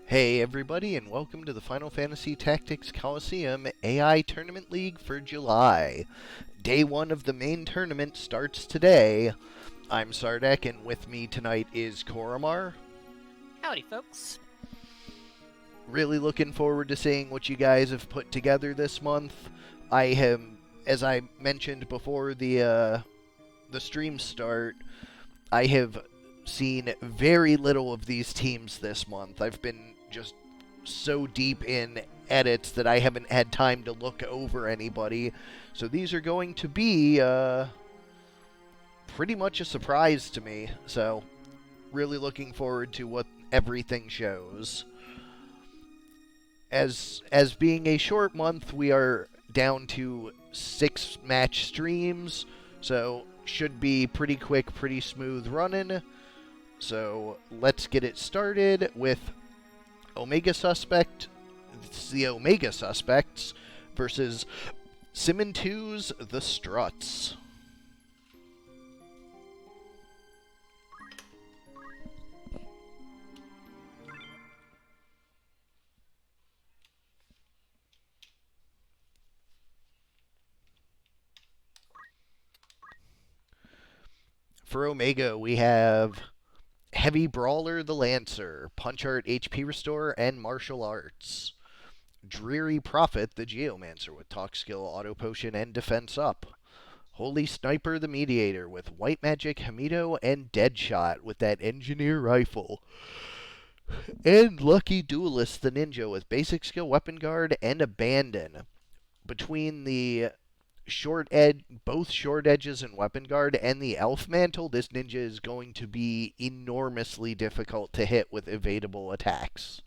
Hey everybody, and welcome to the Final Fantasy Tactics Colosseum AI Tournament League for July. Day 1 of the main tournament starts today. I'm Sardek, and with me tonight is Korremar. Howdy, folks. Really looking forward to seeing what you guys have put together this month. I have, as I mentioned before the stream start, I have seen very little of these teams this month. I've been just so deep in edits that I haven't had time to look over anybody. So these are going to be pretty much a surprise to me. So really looking forward to what everything shows. As being a short month, we are down to 6 match streams. So should be pretty quick, pretty smooth running. So let's get it started with Omegasuspekt. It's the Omegasuspekts versus Simmon 2's The Struts. For Omega, we have Heavy Brawler the Lancer, Punch Art HP Restore, and Martial Arts. Dreary Prophet the Geomancer with Talk Skill, Auto Potion, and Defense Up. Holy Sniper the Mediator with White Magic, Hamido, and Deadshot with that Engineer Rifle. And Lucky Duelist the Ninja with Basic Skill, Weapon Guard, and Abandon. Between the both short edges and weapon guard and the elf mantle, this ninja is going to be enormously difficult to hit with evadable attacks.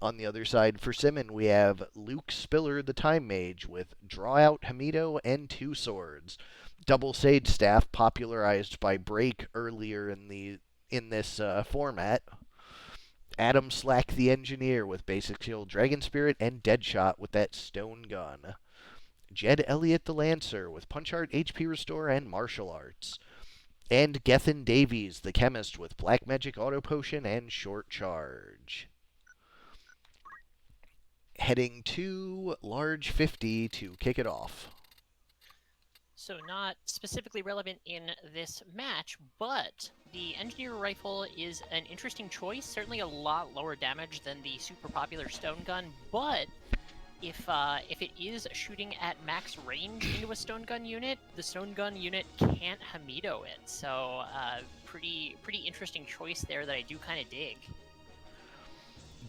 On the other side for Simmon, we have Luke Spiller the Time Mage with Draw Out Hamido and Two Swords. Double Sage Staff popularized by Break earlier in this format. Adam Slack the Engineer with Basic Skill, Dragon Spirit, and Deadshot with that Stone Gun. Jed Elliott the Lancer with Punch Art, HP Restore, and Martial Arts. And Gethin Davies the Chemist with Black Magic, Auto Potion, and Short Charge. Heading to Large 50 to kick it off. So not specifically relevant in this match, but the Engineer Rifle is an interesting choice. Certainly a lot lower damage than the super popular Stone Gun, but if it is shooting at max range into a Stone Gun unit, the Stone Gun unit can't Hamido it. So pretty interesting choice there that I do kind of dig.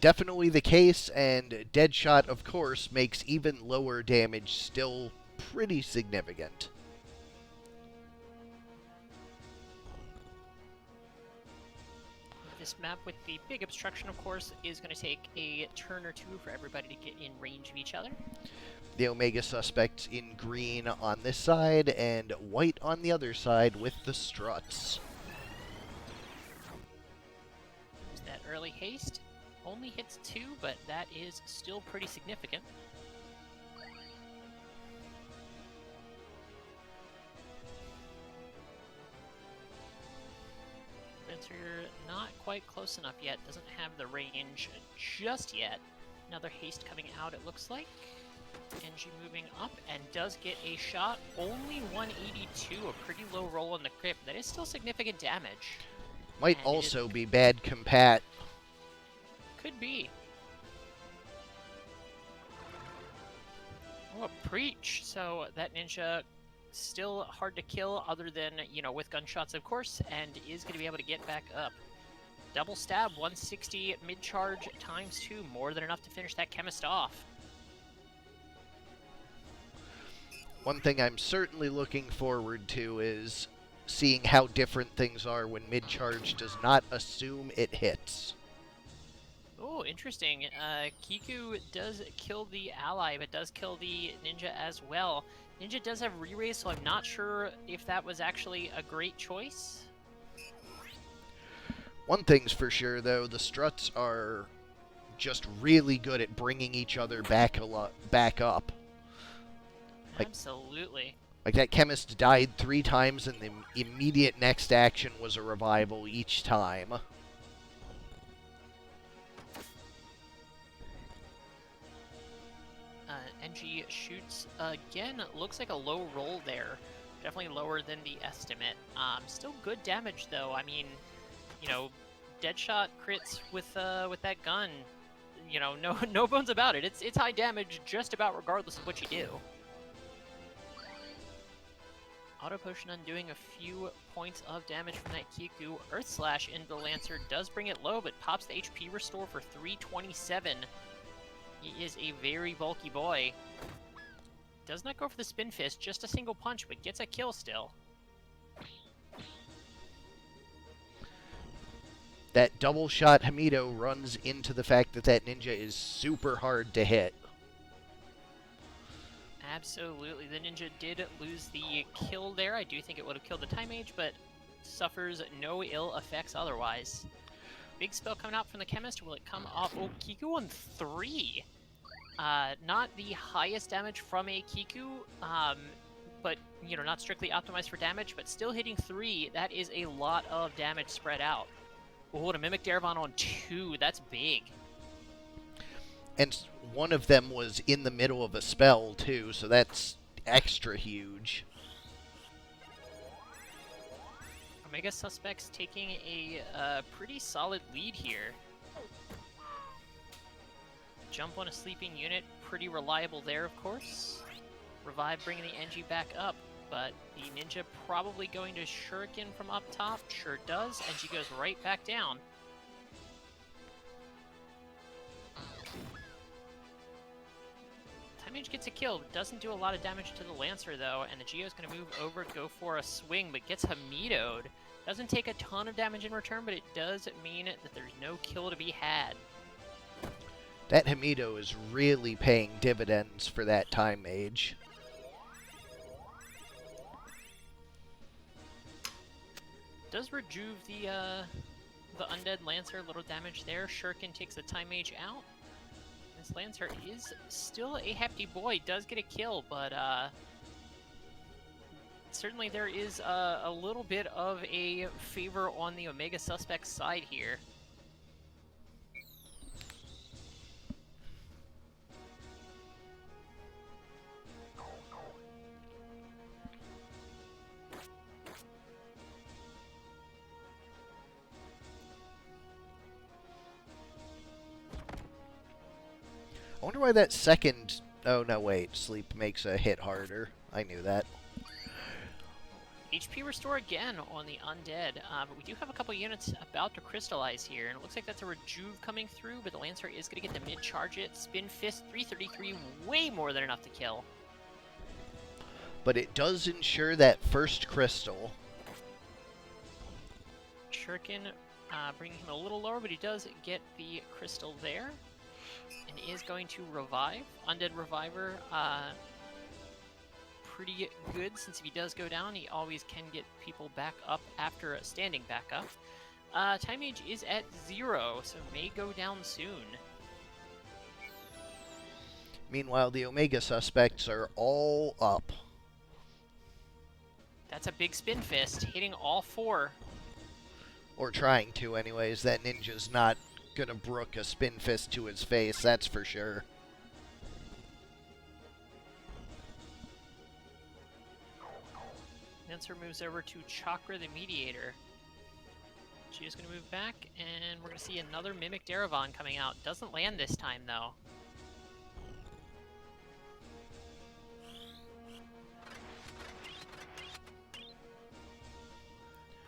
Definitely the case, and Deadshot, of course, makes even lower damage still pretty significant. This map with the big obstruction, of course, is going to take a turn or two for everybody to get in range of each other. The Omegasuspekts in green on this side and white on the other side with the Struts. There's that early haste. Only hits 2, but that is still pretty significant. Spencer not quite close enough yet, doesn't have the range just yet. Another haste coming out, it looks like. Genji moving up and does get a shot. Only 182, a pretty low roll on the crit. That is still significant damage. Might also be bad compat. Could be. Oh, preach. So that ninja still hard to kill other than, with gunshots, of course, and is going to be able to get back up. Double stab, 160 mid-charge times 2, more than enough to finish that chemist off. One thing I'm certainly looking forward to is seeing how different things are when mid-charge does not assume it hits. Oh, interesting. Kiku does kill the ally, but does kill the ninja as well. Ninja does have re-raise, so I'm not sure if that was actually a great choice. One thing's for sure, though, the Struts are just really good at bringing each other back up. Absolutely. Like, that chemist died 3 times, and the immediate next action was a revival each time. MG shoots again. Looks like a low roll there. Definitely lower than the estimate. Still good damage though. I mean, you know, Deadshot crits with that gun. You know, no bones about it. It's high damage just about regardless of what you do. Auto Potion Undoing a few points of damage from that Kiku. Earth Slash into the Lancer does bring it low, but pops the HP Restore for 327. He is a very bulky boy. Does not go for the Spin Fist, just a single punch, but gets a kill still. That double shot Hamido runs into the fact that that ninja is super hard to hit. Absolutely. The ninja did lose the kill there. I do think it would have killed the Time Mage, but suffers no ill effects otherwise. Big spell coming out from the Chemist. Will it come off? Oh, Kiku on 3. Not the highest damage from a Kiku, but, you know, not strictly optimized for damage, but still hitting 3. That is a lot of damage spread out. Oh, and a Mimic Darabon on 2. That's big. And one of them was in the middle of a spell, too, so that's extra huge. Omegasuspekt's taking a pretty solid lead here. Jump on a sleeping unit, pretty reliable there, of course. Revive bringing the NG back up, but the ninja probably going to shuriken from up top. Sure does, and she goes right back down. Time Mage gets a kill, doesn't do a lot of damage to the Lancer though, and the Geo's going to move over, go for a swing, but gets Hamido'd. Doesn't take a ton of damage in return, but it does mean that there's no kill to be had. That Hamido is really paying dividends for that Time Mage. Does rejuve the Undead Lancer, little damage there. Shuriken takes the Time Mage out. This Lancer is still a hefty boy, does get a kill, but certainly there is a little bit of a favor on the Omegasuspekt side here. I wonder why that second... Oh, no, wait. Sleep makes a hit harder. I knew that. HP Restore again on the Undead, but we do have a couple units about to crystallize here, and it looks like that's a Rejuve coming through, but the Lancer is going to get the mid-charge it. Spin Fist, 333, way more than enough to kill. But it does ensure that first crystal. Shuriken bringing him a little lower, but he does get the crystal there. And is going to revive. Undead Reviver, pretty good, since if he does go down, he always can get people back up after standing back up. Time Mage is at 0, so may go down soon. Meanwhile, the Omegasuspekts are all up. That's a big Spin Fist, hitting all 4. Or trying to, anyways. That ninja's not gonna brook a Spin Fist to his face, that's for sure. Lancer moves over to Chakra the Mediator. She is going to move back, and we're going to see another Mimic Darabon coming out. Doesn't land this time, though.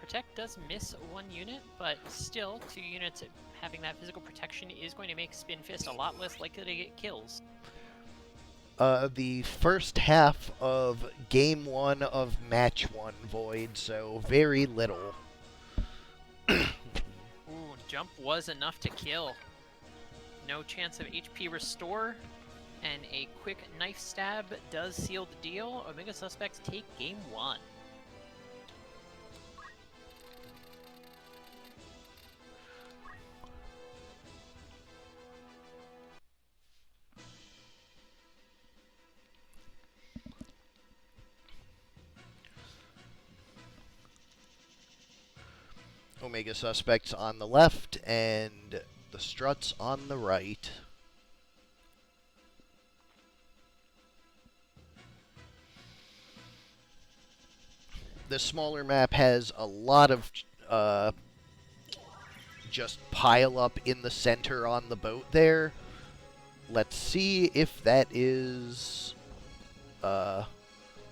Protect does miss 1 unit, but still, 2 units having that physical protection is going to make Spin Fist a lot less likely to get kills. The first half of Game 1 of Match 1 Void, so very little. Ooh, jump was enough to kill. No chance of HP Restore, and a quick knife stab does seal the deal. Omegasuspekts take Game 1. Omegasuspekts on the left and the Struts on the right. The smaller map has a lot of just pile up in the center on the boat there. Let's see if that is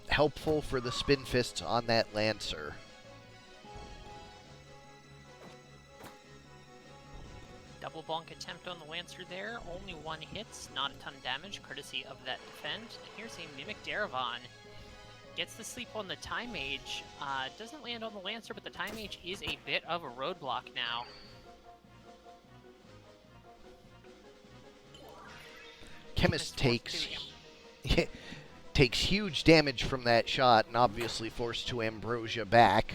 helpful for the spin fists on that Lancer. Double bonk attempt on the Lancer there. Only one hits, not a ton of damage, courtesy of that defend. And here's a Mimic Darevon. Gets the sleep on the Time Mage. Doesn't land on the Lancer, but the Time Mage is a bit of a roadblock now. Chemist takes takes huge damage from that shot and obviously forced to Ambrosia back.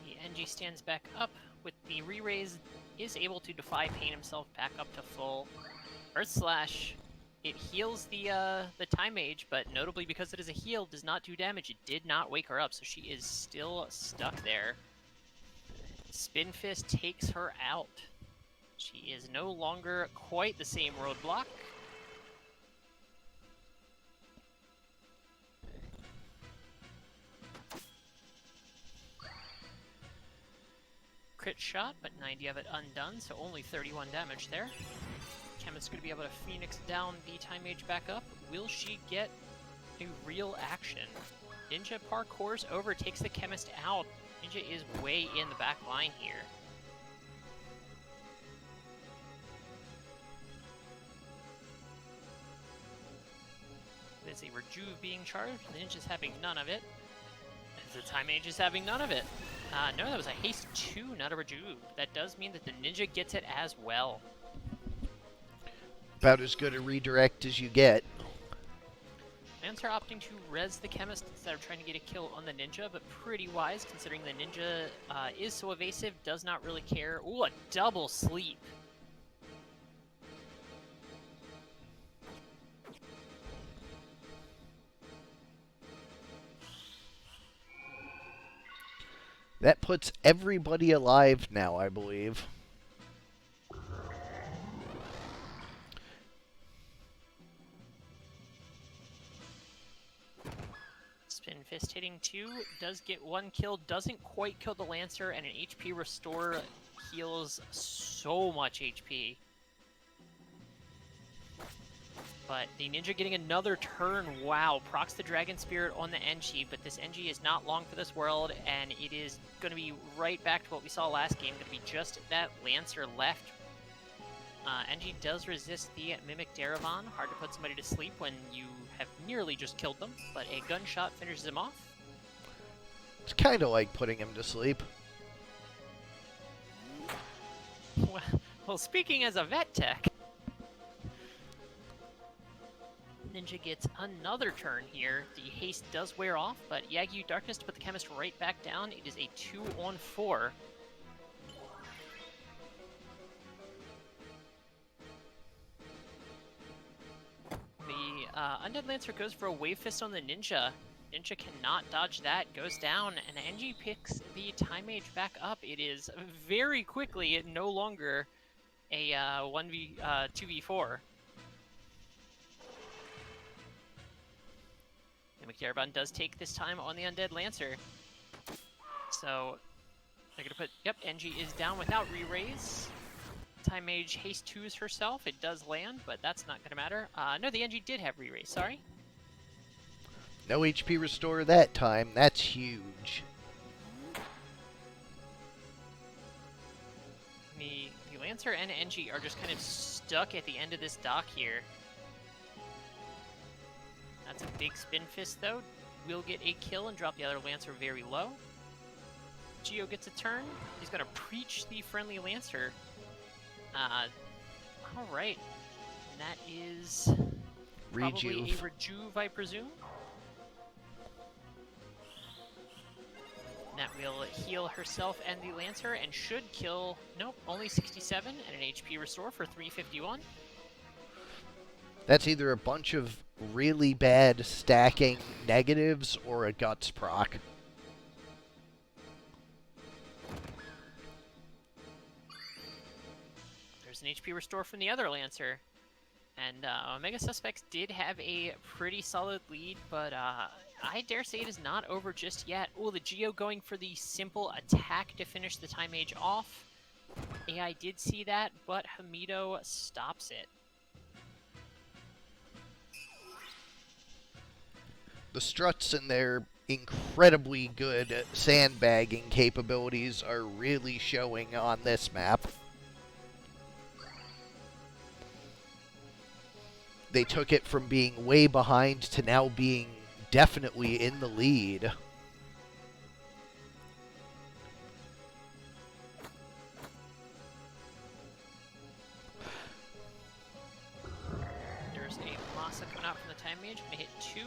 The NG stands back up with the re-raise, is able to defy pain himself back up to full. Earth Slash. It heals the Time Mage, but notably because it is a heal, does not do damage. It did not wake her up, so she is still stuck there. Spin Fist takes her out. She is no longer quite the same roadblock. Crit shot, but 90 of it undone, so only 31 damage there. Chemist's going to be able to Phoenix down the Time Mage back up. Will she get a real action? Ninja parkours over, takes the Chemist out. Ninja is way in the back line here. There's a Rejuve being charged. Ninja's having none of it. The Time Mage is having none of it. No, that was a Haste 2, not a Rejuve. That does mean that the Ninja gets it as well. About as good a redirect as you get. Lancer opting to res the Chemist instead of trying to get a kill on the Ninja, but pretty wise considering the Ninja is so evasive, does not really care. Ooh, a double sleep. That puts everybody alive now, I believe. Spin Fist hitting 2, does get 1 kill, doesn't quite kill the Lancer, and an HP restore heals so much HP. But the Ninja getting another turn, wow, procs the Dragon Spirit on the NG, but this NG is not long for this world, and it is going to be right back to what we saw last game, going to be just that Lancer left. NG does resist the Mimic Darevon, hard to put somebody to sleep when you have nearly just killed them, but a gunshot finishes him off. It's kind of like putting him to sleep. Well, speaking as a vet tech, Ninja gets another turn here. The haste does wear off, but Yagyu Darkness to put the Chemist right back down. It is a 2-on-4. The Undead Lancer goes for a Wave Fist on the Ninja. Ninja cannot dodge that, goes down, and NG picks the Time Mage back up. It is very quickly no longer a 2v4. Mimic Darevon does take this time on the Undead Lancer. So, they're gonna put, yep, NG is down without re-raise. Time Mage haste 2s herself. It does land, but that's not gonna matter. No, the NG did have re-raise, sorry. No HP restore that time. That's huge. The Lancer and NG are just kind of stuck at the end of this dock here. That's a big Spin Fist, though. Will get a kill and drop the other Lancer very low. Geo gets a turn. He's going to preach the friendly Lancer. Alright. And that is probably a Rejuve, I presume. And that will heal herself and the Lancer and should kill... Nope, only 67 and an HP restore for 351. That's either a bunch of really bad stacking negatives or a guts proc. There's an HP restore from the other Lancer. And Omegasuspekt did have a pretty solid lead, but I dare say it is not over just yet. Oh, the Geo going for the simple attack to finish the Time Mage off. AI did see that, but Hamido stops it. The Struts and their incredibly good sandbagging capabilities are really showing on this map. They took it from being way behind to now being definitely in the lead. There's a Masa coming out from the Time Mage, gonna hit 2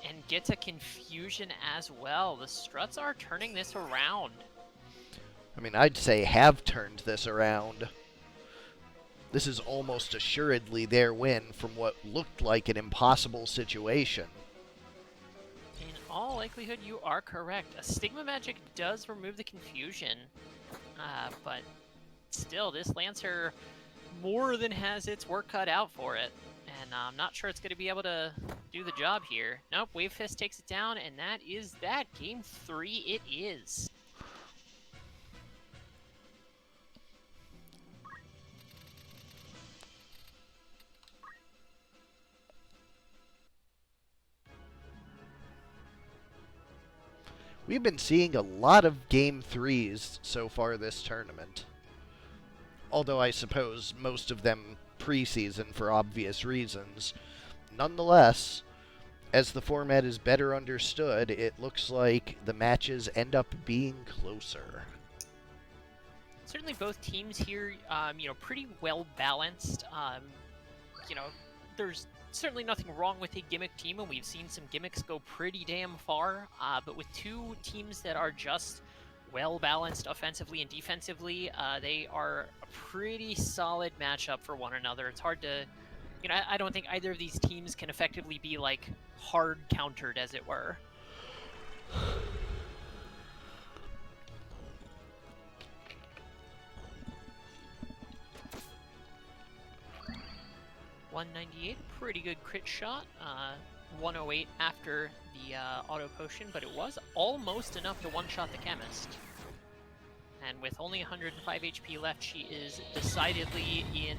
and gets a confusion as well. The Struts are turning this around. I mean, I'd say have turned this around. This is almost assuredly their win from what looked like an impossible situation. In all likelihood, you are correct. A Stigma Magic does remove the confusion, but still, this Lancer more than has its work cut out for it. And I'm not sure it's going to be able to do the job here. Nope, Wave Fist takes it down, and that is that. Game 3 it is. We've been seeing a lot of Game 3s so far this tournament. Although I suppose most of them preseason for obvious reasons. Nonetheless, as the format is better understood, it looks like the matches end up being closer. Certainly both teams here, pretty well balanced. There's certainly nothing wrong with a gimmick team, and we've seen some gimmicks go pretty damn far. But with two teams that are just well balanced offensively and defensively, they are a pretty solid matchup for one another. It's hard to, I don't think either of these teams can effectively be like hard countered, as it were. $198, pretty good crit shot. 108 after the auto potion, but it was almost enough to one-shot the chemist. And with only 105 HP left, she is decidedly in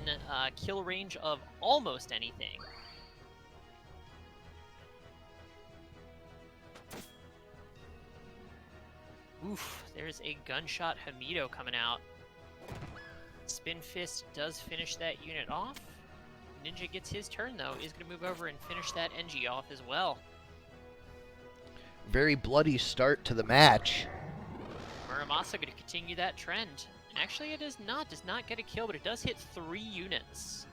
kill range of almost anything. Oof, there's a gunshot Hamido coming out. Spin Fist does finish that unit off. Ninja gets his turn, though, is going to move over and finish that NG off as well. Very bloody start to the match. Muramasa going to continue that trend. Actually, it does not get a kill, but it does hit 3 units.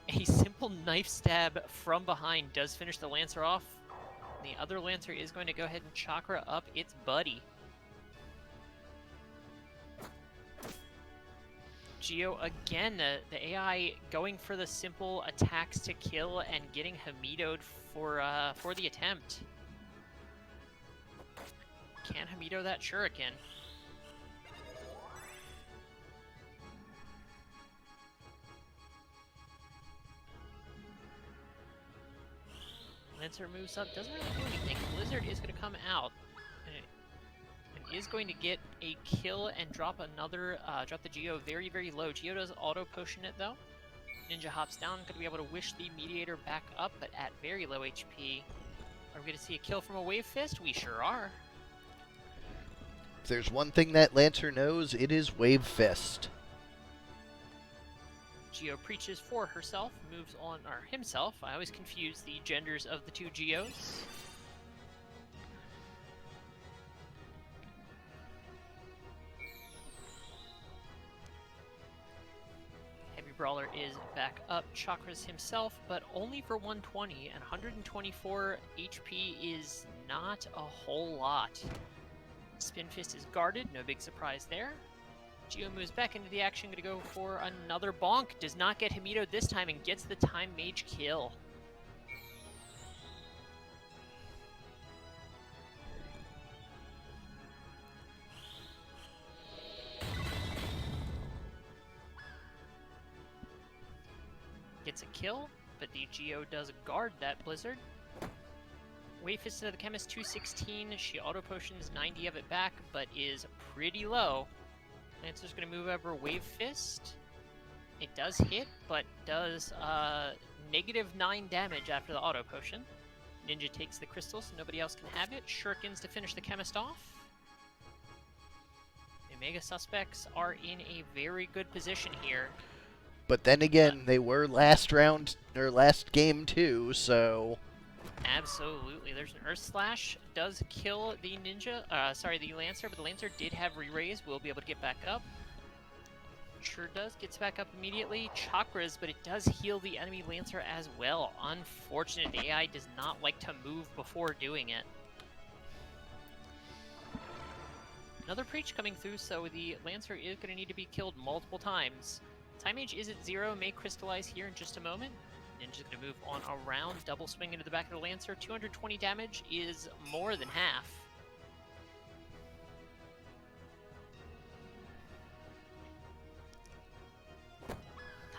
A simple knife stab from behind does finish the Lancer off. The other Lancer is going to go ahead and chakra up its buddy. Geo again, the AI going for the simple attacks to kill and getting Hamido'd for the attempt. Can Hamido that shuriken? Lancer moves up, doesn't really do anything. Blizzard is going to come out and is going to get a kill and drop another, drop the Geo very, very low. Geo does auto potion it though. Ninja hops down, going to be able to wish the Mediator back up, but at very low HP. Are we going to see a kill from a Wave Fist? We sure are. If there's one thing that Lancer knows, it is Wave Fist. Geo preaches for herself, moves on, or himself. I always confuse the genders of the two Geos. Heavy Brawler is back up, chakras himself, but only for 120, and 124 HP is not a whole lot. Spin Fist is guarded, no big surprise there. Geo moves back into the action, going to go for another bonk. Does not get Hamido this time and gets the Time Mage kill. gets a kill, but the Geo does guard that Blizzard. Wave Fist into the Chemist 216. She auto potions 90 of it back, but is pretty low. Lancer's going to move over Wave Fist. It does hit, but does -9 damage after the auto potion. Ninja takes the crystal, so nobody else can have it. Shurikens to finish the Chemist off. Omegasuspekts are in a very good position here. But then again, they were last round, or last game too, so... Absolutely. There's an Earth Slash. Does kill the Ninja, the Lancer, but the Lancer did have re-raise. Will be able to get back up. Sure does. Gets back up immediately. Chakras, but it does heal the enemy Lancer as well. Unfortunate. The AI does not like to move before doing it. Another Preach coming through, so the Lancer is going to need to be killed multiple times. Time Age is at 0, may crystallize here in just a moment. Ninja's going to move on around, double swing into the back of the Lancer. 220 damage is more than half.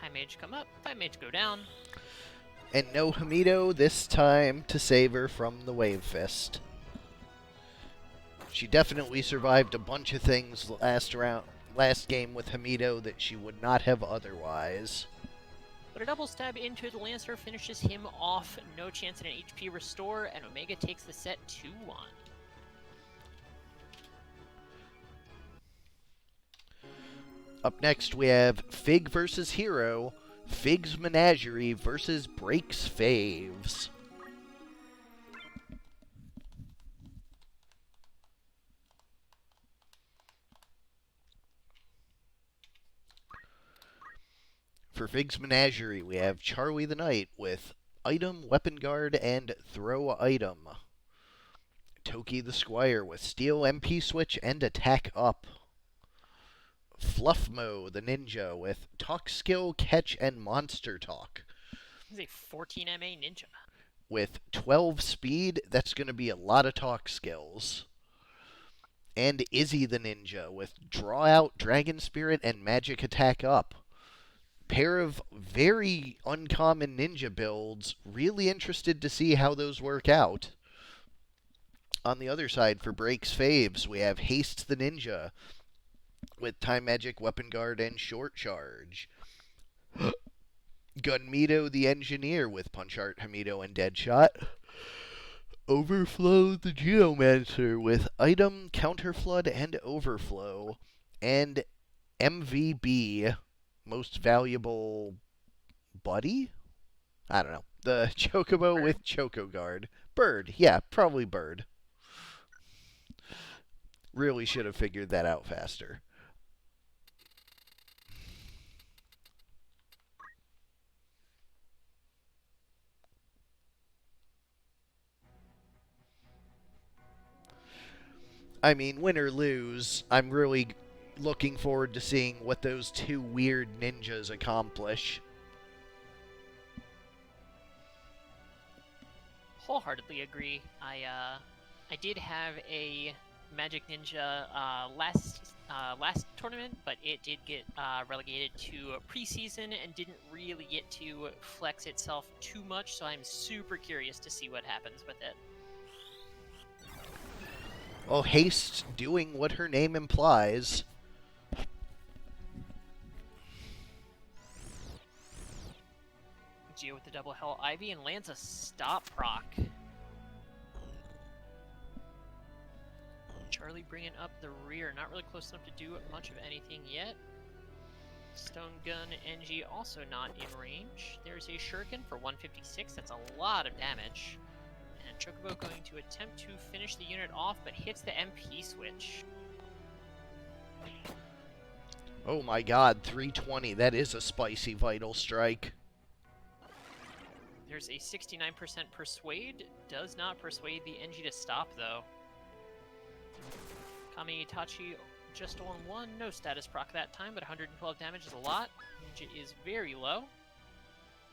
Time Mage come up, Time Mage go down. And no Hamido this time to save her from the Wave Fist. She definitely survived a bunch of things last game with Hamido that she would not have otherwise. But a double stab into the Lancer finishes him off. No chance at an HP restore, and Omega takes the set 2-1. Up next, we have Fig versus Hero, Fig's Menagerie versus Breaks Faves. For Fig's Menagerie, we have Charlie the Knight with Item, Weapon Guard, and Throw Item. Toki the Squire with Steel MP Switch and Attack Up. Fluffmo the Ninja with Talk Skill, Catch, and Monster Talk. He's a 14 MA ninja. With 12 speed, that's going to be a lot of talk skills. And Izzy the Ninja with Draw Out, Dragon Spirit, and Magic Attack Up. Pair of very uncommon ninja builds. Really interested to see how those work out. On the other side, for Breaks Faves, we have Haste the Ninja with Time Magic, Weapon Guard, and Short Charge. Gunmido the Engineer with Punch Art, Hamido, and Deadshot. Overflow the Geomancer with Item, Counterflood, and Overflow. And MVB, Most Valuable Buddy? I don't know. The Chocobo with Choco Guard. Bird. Yeah, probably Bird. Really should have figured that out faster. I mean, win or lose, I'm really looking forward to seeing what those two weird ninjas accomplish. Wholeheartedly agree. I did have a Magic Ninja last tournament, but it did get relegated to preseason and didn't really get to flex itself too much, so I'm super curious to see what happens with it. Well, Haste doing what her name implies. Geo with the double Hell Ivy and lands a stop proc. Charlie bringing up the rear, not really close enough to do much of anything yet. Stone Gun NG also not in range. There's a Shuriken for 156, that's a lot of damage. And Chocobo going to attempt to finish the unit off, but hits the MP switch. Oh my god, 320. That is a spicy Vital Strike. There's a 69% Persuade. Does not persuade the NG to stop, though. Kami Itachi just on 1. No status proc that time, but 112 damage is a lot. Ninja is very low.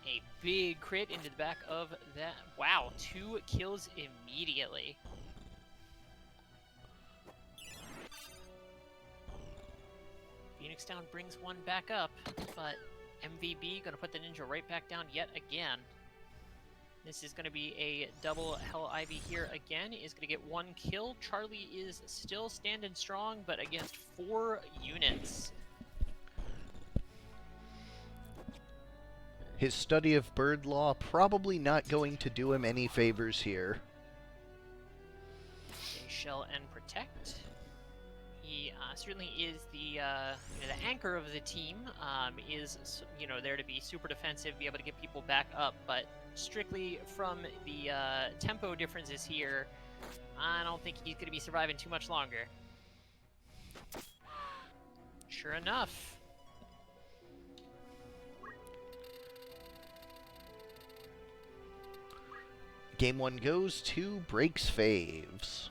A big crit into the back of that. Wow, 2 kills immediately. Phoenix Down brings 1 back up, but MVB going to put the ninja right back down yet again. This is going to be a double Hell Ivy here again. Is going to get 1 kill. Charlie is still standing strong, but against 4 units. His study of bird law probably not going to do him any favors here. Okay, shell and protect. He certainly is the anchor of the team. Is there to be super defensive, be able to get people back up, but strictly from the tempo differences here, I don't think he's going to be surviving too much longer. Sure enough. Game 1 goes to Breaks Faves.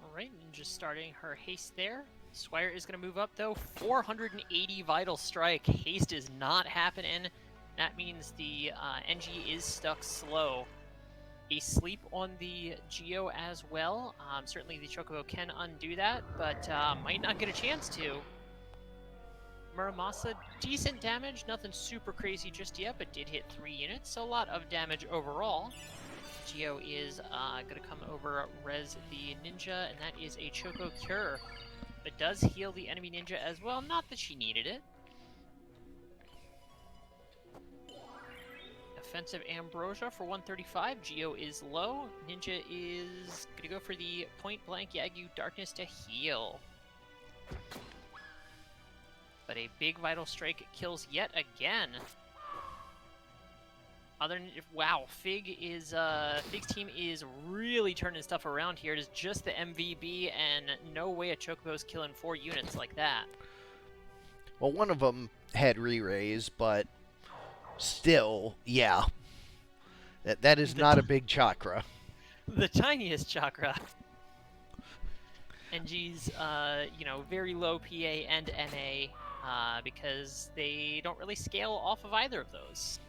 Alright, and just starting her haste there. Swire is going to move up, though. 480 Vital Strike. Haste is not happening. That means the NG is stuck slow. A sleep on the Geo as well. Certainly the Chocobo can undo that, but might not get a chance to. Muramasa, decent damage. Nothing super crazy just yet, but did hit 3 units, so a lot of damage overall. Geo is going to come over, res the ninja, and that is a Choco Cure. But does heal the enemy ninja as well, not that she needed it. Offensive Ambrosia for 135, Geo is low. Ninja is going to go for the point blank Yagyu Darkness to heal. But a big Vital Strike kills yet again. Wow, Fig's team is really turning stuff around here. It is just the MVB, and no way a Chocobo's killing 4 units like that. Well, one of them had re-raise, but still, yeah. That is not a big chakra. The tiniest chakra. NG's, very low PA and NA, because they don't really scale off of either of those.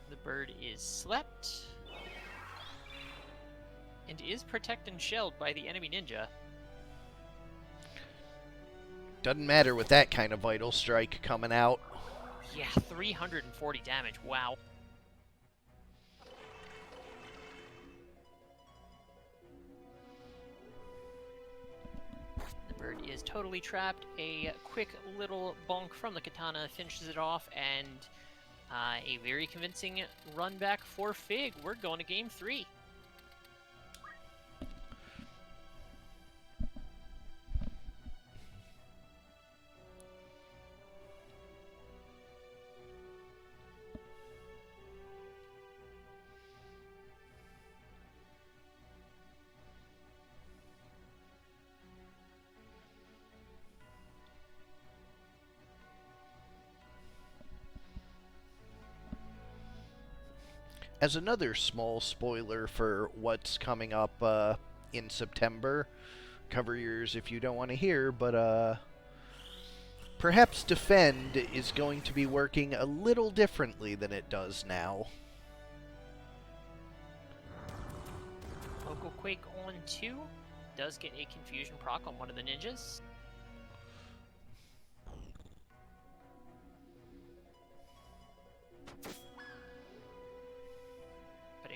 The bird is slept and is protected and shelled by the enemy ninja. Doesn't matter with that kind of Vital Strike coming out. Yeah, 340 damage. Wow. The bird is totally trapped. A quick little bonk from the katana finishes it off, and a very convincing run back for Fig. We're going to game 3. As another small spoiler for what's coming up in September, cover your ears if you don't want to hear, but perhaps Defend is going to be working a little differently than it does now. Local Quake on 2 does get a confusion proc on one of the ninjas.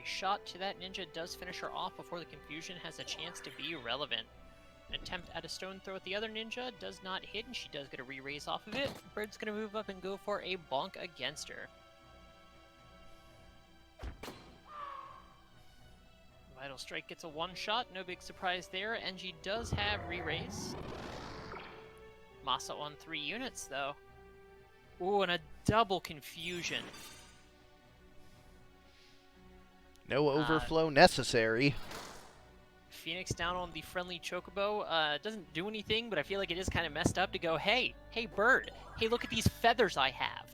Shot to that ninja does finish her off before the confusion has a chance to be relevant. An attempt at a stone throw at the other ninja does not hit, and she does get a re-raise off of it. Bird's going to move up and go for a bonk against her. Vital Strike gets a one-shot, no big surprise there, and she does have re-raise. Masa on 3 units, though. Ooh, and a double confusion. No overflow necessary. Phoenix down on the friendly Chocobo. Doesn't do anything, but I feel like it is kind of messed up to go, hey, bird, hey, look at these feathers I have.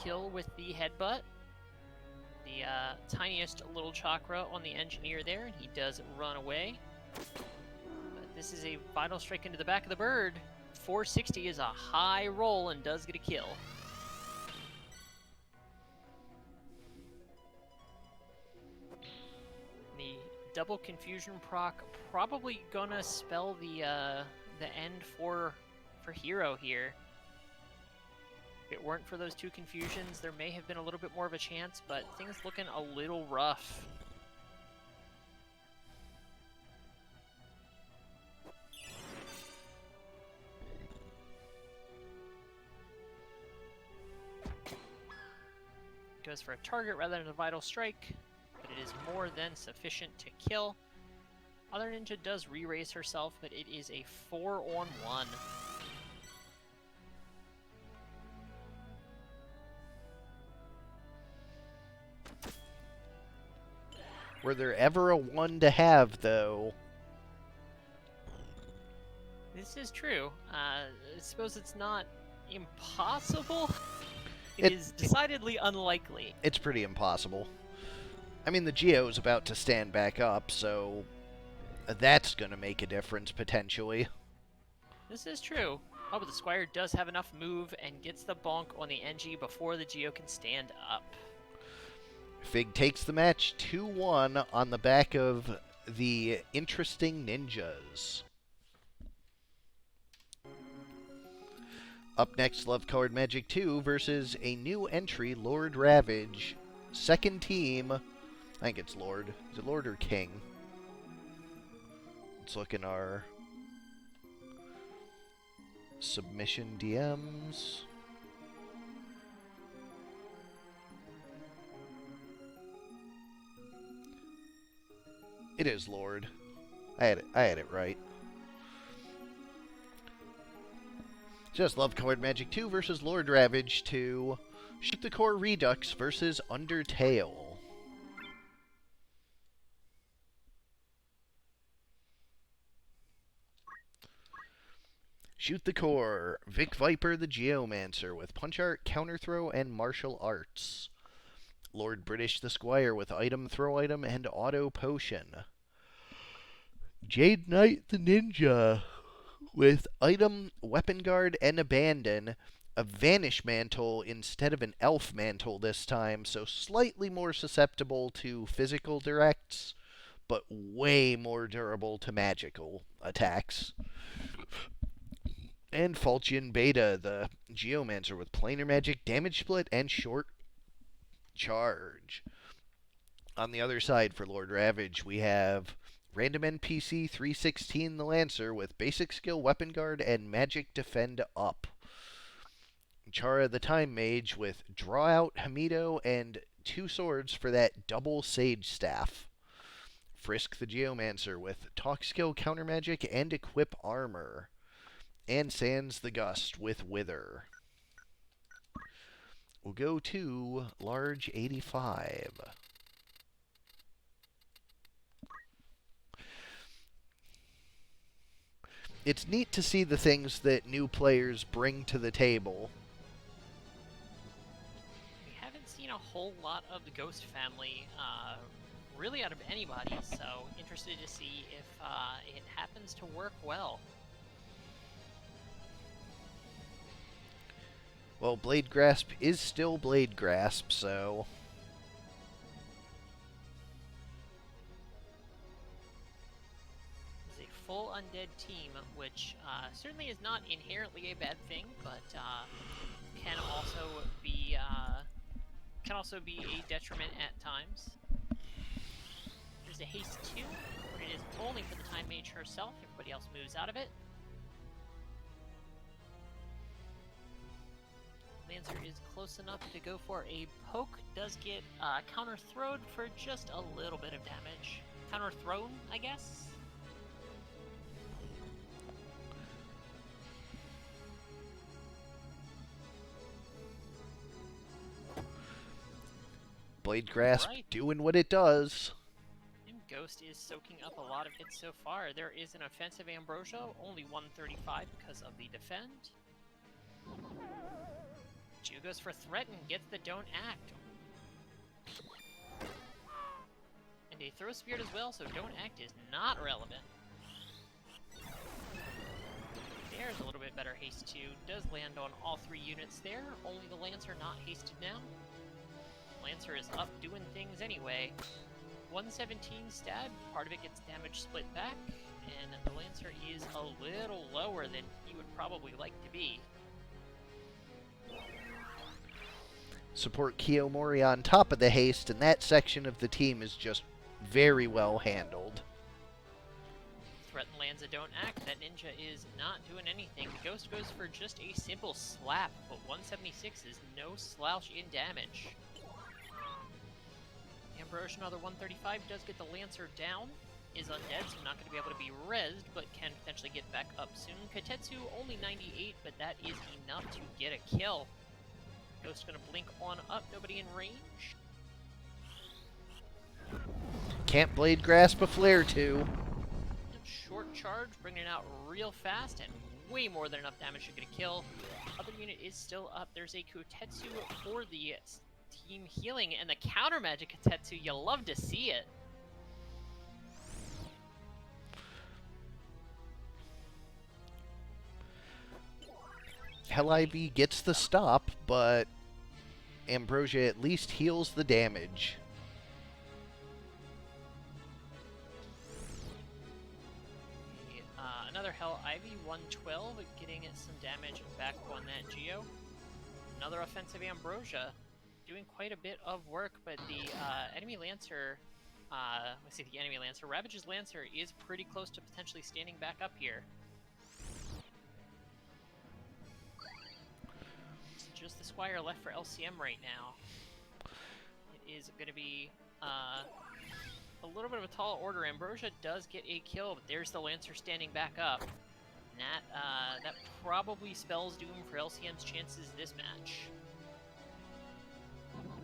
kill with the headbutt. The tiniest little chakra on the engineer there, and he does run away. But this is a vital strike into the back of the bird. 460 is a high roll and does get a kill. The double confusion proc probably gonna spell the end for Hero here. If it weren't for those two confusions, there may have been a little bit more of a chance, but things looking a little rough. Goes for a target rather than a vital strike, but it is more than sufficient to kill. Other Ninja does re-raise herself, but it is a 4-on-1. Were there ever a 1 to have, though? This is true. I suppose it's not impossible. It is decidedly unlikely. It's pretty impossible. I mean, the Geo's about to stand back up, so that's going to make a difference, potentially. This is true. Oh, but the Squire does have enough move and gets the bonk on the NG before the Geo can stand up. Fig takes the match 2-1 on the back of the interesting ninjas. Up next, Love Colored Magic 2 versus a new entry, Lord Ravage. Second team, I think it's Lord. Is it Lord or King? Let's look in our submission DMs. It is Lord. I had it right. Just Love Colored Magic 2 versus Lord Ravage 2. Shoot the Core Redux versus Undertale. Shoot the Core. Vic Viper the Geomancer with Punch Art, Counter Throw, and Martial Arts. Lord British the Squire with Item, Throw Item, and Auto Potion. Jade Knight the Ninja with Item, Weapon Guard, and Abandon. A Vanish Mantle instead of an Elf Mantle this time, so slightly more susceptible to physical directs, but way more durable to magical attacks. And Falchion Beta, the Geomancer with Planar Magic, Damage Split, and Short Charge. On the other side for Lord Ravage, we have Random NPC 316 the Lancer with Basic Skill, Weapon Guard, and Magic Defend Up. Chara the Time Mage with Draw Out, Hamido, and 2 swords for that double Sage Staff. Frisk the Geomancer with Talk Skill, Counter Magic, and Equip Armor. And Sans the Gust with Wither. We'll go to Large 85. It's neat to see the things that new players bring to the table. We haven't seen a whole lot of the Ghost family really out of anybody, so interested to see if it happens to work well. Well, Blade Grasp is still Blade Grasp, so It's a full undead team, which certainly is not inherently a bad thing, but can also be a detriment at times. There's a haste 2, but it is only for the Time Mage herself. Everybody else moves out of it. Lancer is close enough to go for a poke. Does get counter-throwed for just a little bit of damage. Counter-thrown, I guess? Blade Grasp Right. doing what it does. And Ghost is soaking up a lot of hits so far. There is an offensive Ambrosia, only 135 because of the defend. Geo goes for Threaten, gets the Don't Act. And a Throw Spirit as well, so Don't Act is not relevant. There's a little bit better haste too. Does land on all 3 units there. Only the Lancer not hasted now. Lancer is up doing things anyway. 117 stab, part of it gets damage split back, and the Lancer is a little lower than he would probably like to be. Support Kiyomori on top of the haste, and that section of the team is just very well handled. Threaten lands a Don't Act. That ninja is not doing anything. The Ghost goes for just a simple slap, but 176 is no slouch in damage. Ambrosia, another 135, does get the Lancer down. Is undead, so not going to be able to be rezzed, but can potentially get back up soon. Katetsu only 98, but that is enough to get a kill. Ghost going to blink on up, nobody in range. Can't Blade Grasp a Flare too. Short charge, bringing it out real fast, and way more than enough damage to get a kill. Other unit is still up. There's a Kotetsu for the team healing, and the counter magic Kotetsu, you love to see it. Hell Ivy gets the stop, but Ambrosia at least heals the damage. Another Hell Ivy, 112, getting some damage back on that Geo. Another offensive Ambrosia, doing quite a bit of work, but the enemy Lancer, Ravage's Lancer is pretty close to potentially standing back up here. It's just the Squire left for LCM right now. It is going to be a little bit of a tall order. Ambrosia does get a kill, but there's the Lancer standing back up. And that probably spells doom for LCM's chances this match.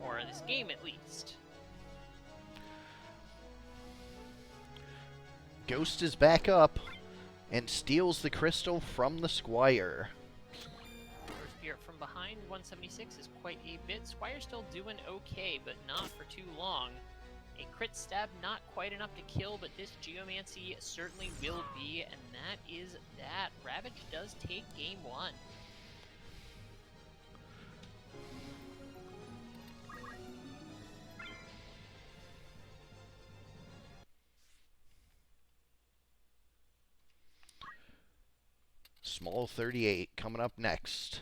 Or this game, at least. Ghost is back up and steals the crystal from the Squire. First Spirit from behind, 176 is quite a bit. Squire's still doing okay, but not for too long. A crit stab, not quite enough to kill, but this Geomancy certainly will be, and that is that. Ravage does take game 1. Small 38 coming up next.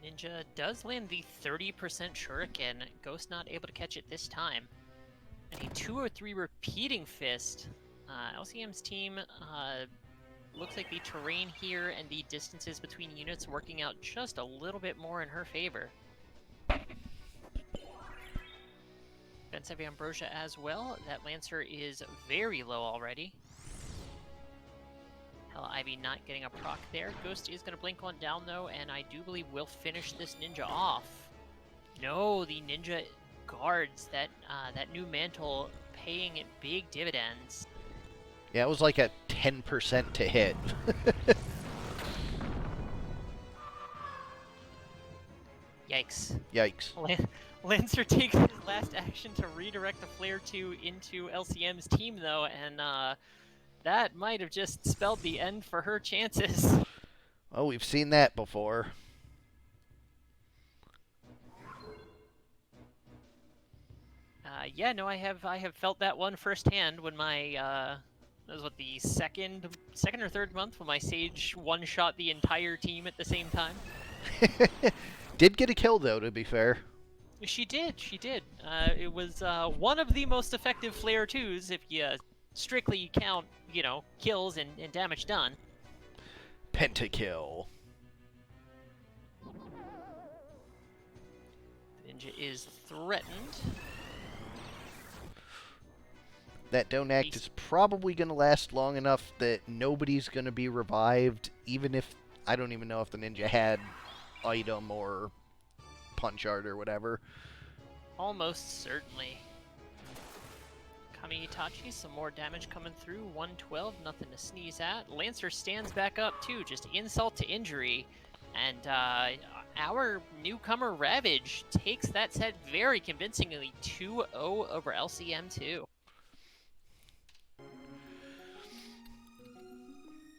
Ninja does land the 30% Shuriken. Ghost not able to catch it this time. And a 203 repeating fist. LCM's team looks like the terrain here and the distances between units working out just a little bit more in her favor. Defensive Ambrosia as well. That Lancer is very low already. Hell Ivy not getting a proc there. Ghost is going to blink on down though, and I do believe we'll finish this ninja off. No, the ninja guards that new mantle paying it big dividends. Yeah, it was like a 10% to hit. Yikes. Yikes. Lancer takes his last action to redirect the Flare 2 into LCM's team though, and that might have just spelled the end for her chances. Oh, we've seen that before. Yeah, no, I have felt that one firsthand when my that was what, the second or third month when my Sage one-shot the entire team at the same time. Did get a kill though, to be fair. She did. It was one of the most effective Flare 2s if you strictly count, kills and damage done. Pentakill. ninja is threatened. That don't act is probably going to last long enough that nobody's going to be revived, even if... I don't even know if the ninja had item or punch art or whatever. Almost certainly. Kami Itachi, some more damage coming through. 112, nothing to sneeze at. Lancer stands back up too, just insult to injury. And our newcomer Ravage takes that set very convincingly, 2-0 over LCM2.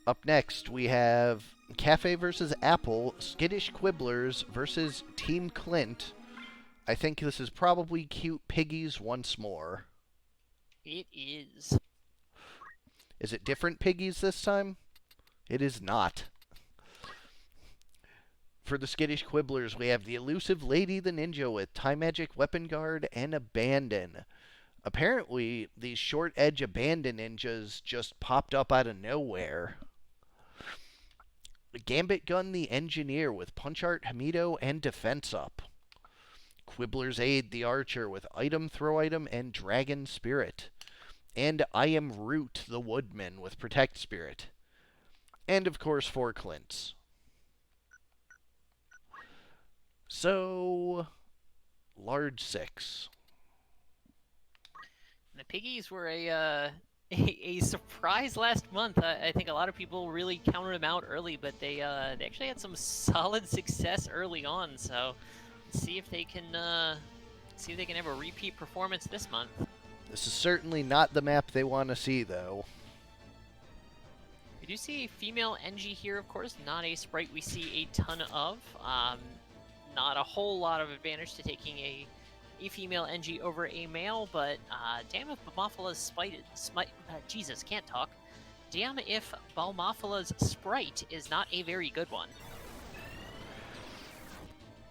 Up next, we have Kaffe versus Apple, Skittish Quibblers versus Team Clint. I think this is probably cute piggies once more. It is. Is it different piggies this time? It is not. For the Skittish Quibblers, we have the elusive Lady the Ninja with Time Magic, Weapon Guard, and Abandon. Apparently, these short edge Abandon ninjas just popped up out of nowhere. Gambit Gun the Engineer with Punch Art, Hamido, and Defense Up. Quibbler's Aid the Archer with Item, Throw Item, and Dragon Spirit. And I Am Root the Woodman with Protect Spirit. And of course, 4 Clints. So, large 6. The piggies were a surprise last month. I think a lot of people really counted them out early, but they actually had some solid success early on. So, let's see if they can have a repeat performance this month. This is certainly not the map they want to see, though. We do see a female NG here, of course, not a sprite we see a ton of. Not a whole lot of advantage to taking a female NG over a male, but damn if Balmophala's Jesus, can't talk. Damn if Balmophala's sprite is not a very good one.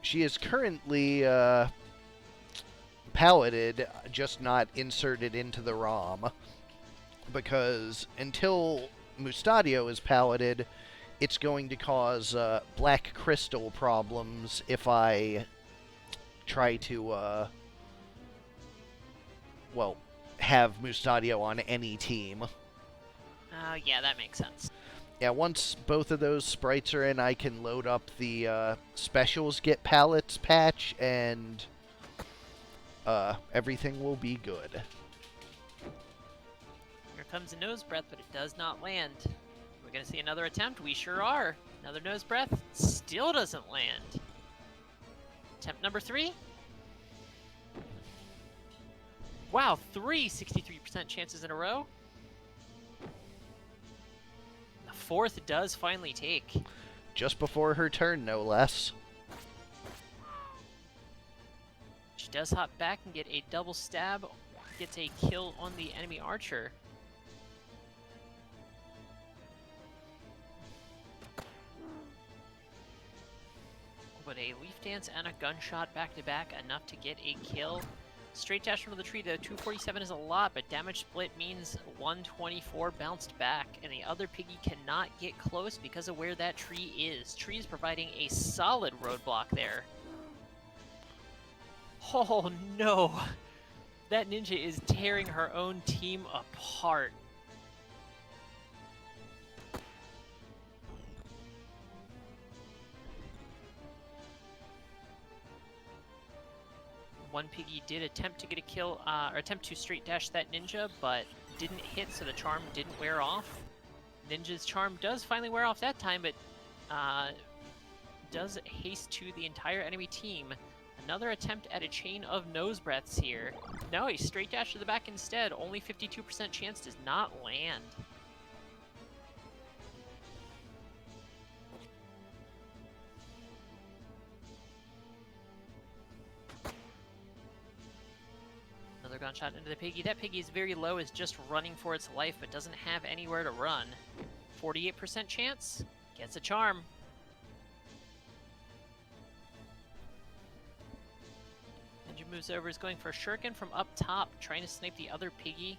She is currently paletted, just not inserted into the ROM, because until Mustadio is paletted, it's going to cause black crystal problems if I try to, have Mustadio on any team. Yeah, that makes sense. Yeah, once both of those sprites are in, I can load up the Specials Get Pallets patch, and everything will be good. Here comes a nose breath, but it does not land. We're going to see another attempt. We sure are. Another nose breath. Still doesn't land. Attempt number 3. Wow, 63% chances in a row. The 4th does finally take. Just before her turn, no less. She does hop back and get a double stab. Gets a kill on the enemy archer. But a leaf dance and a gunshot back-to-back, enough to get a kill. Straight dash from the tree, though. 247 is a lot, but damage split means 124 bounced back, and the other piggy cannot get close because of where that tree is. Tree is providing a solid roadblock there. Oh no! That ninja is tearing her own team apart. One piggy did attempt to get a kill, or attempt to straight dash that ninja, but didn't hit, so the charm didn't wear off. Ninja's charm does finally wear off that time, but does haste to the entire enemy team. Another attempt at a chain of nose breaths here. No, a straight dash to the back instead. Only 52% chance does not land. Another gunshot into the piggy. That piggy is very low, is just running for its life, but doesn't have anywhere to run. 48% chance. Gets a charm. Ninja moves over, is going for a shuriken from up top, trying to snipe the other piggy.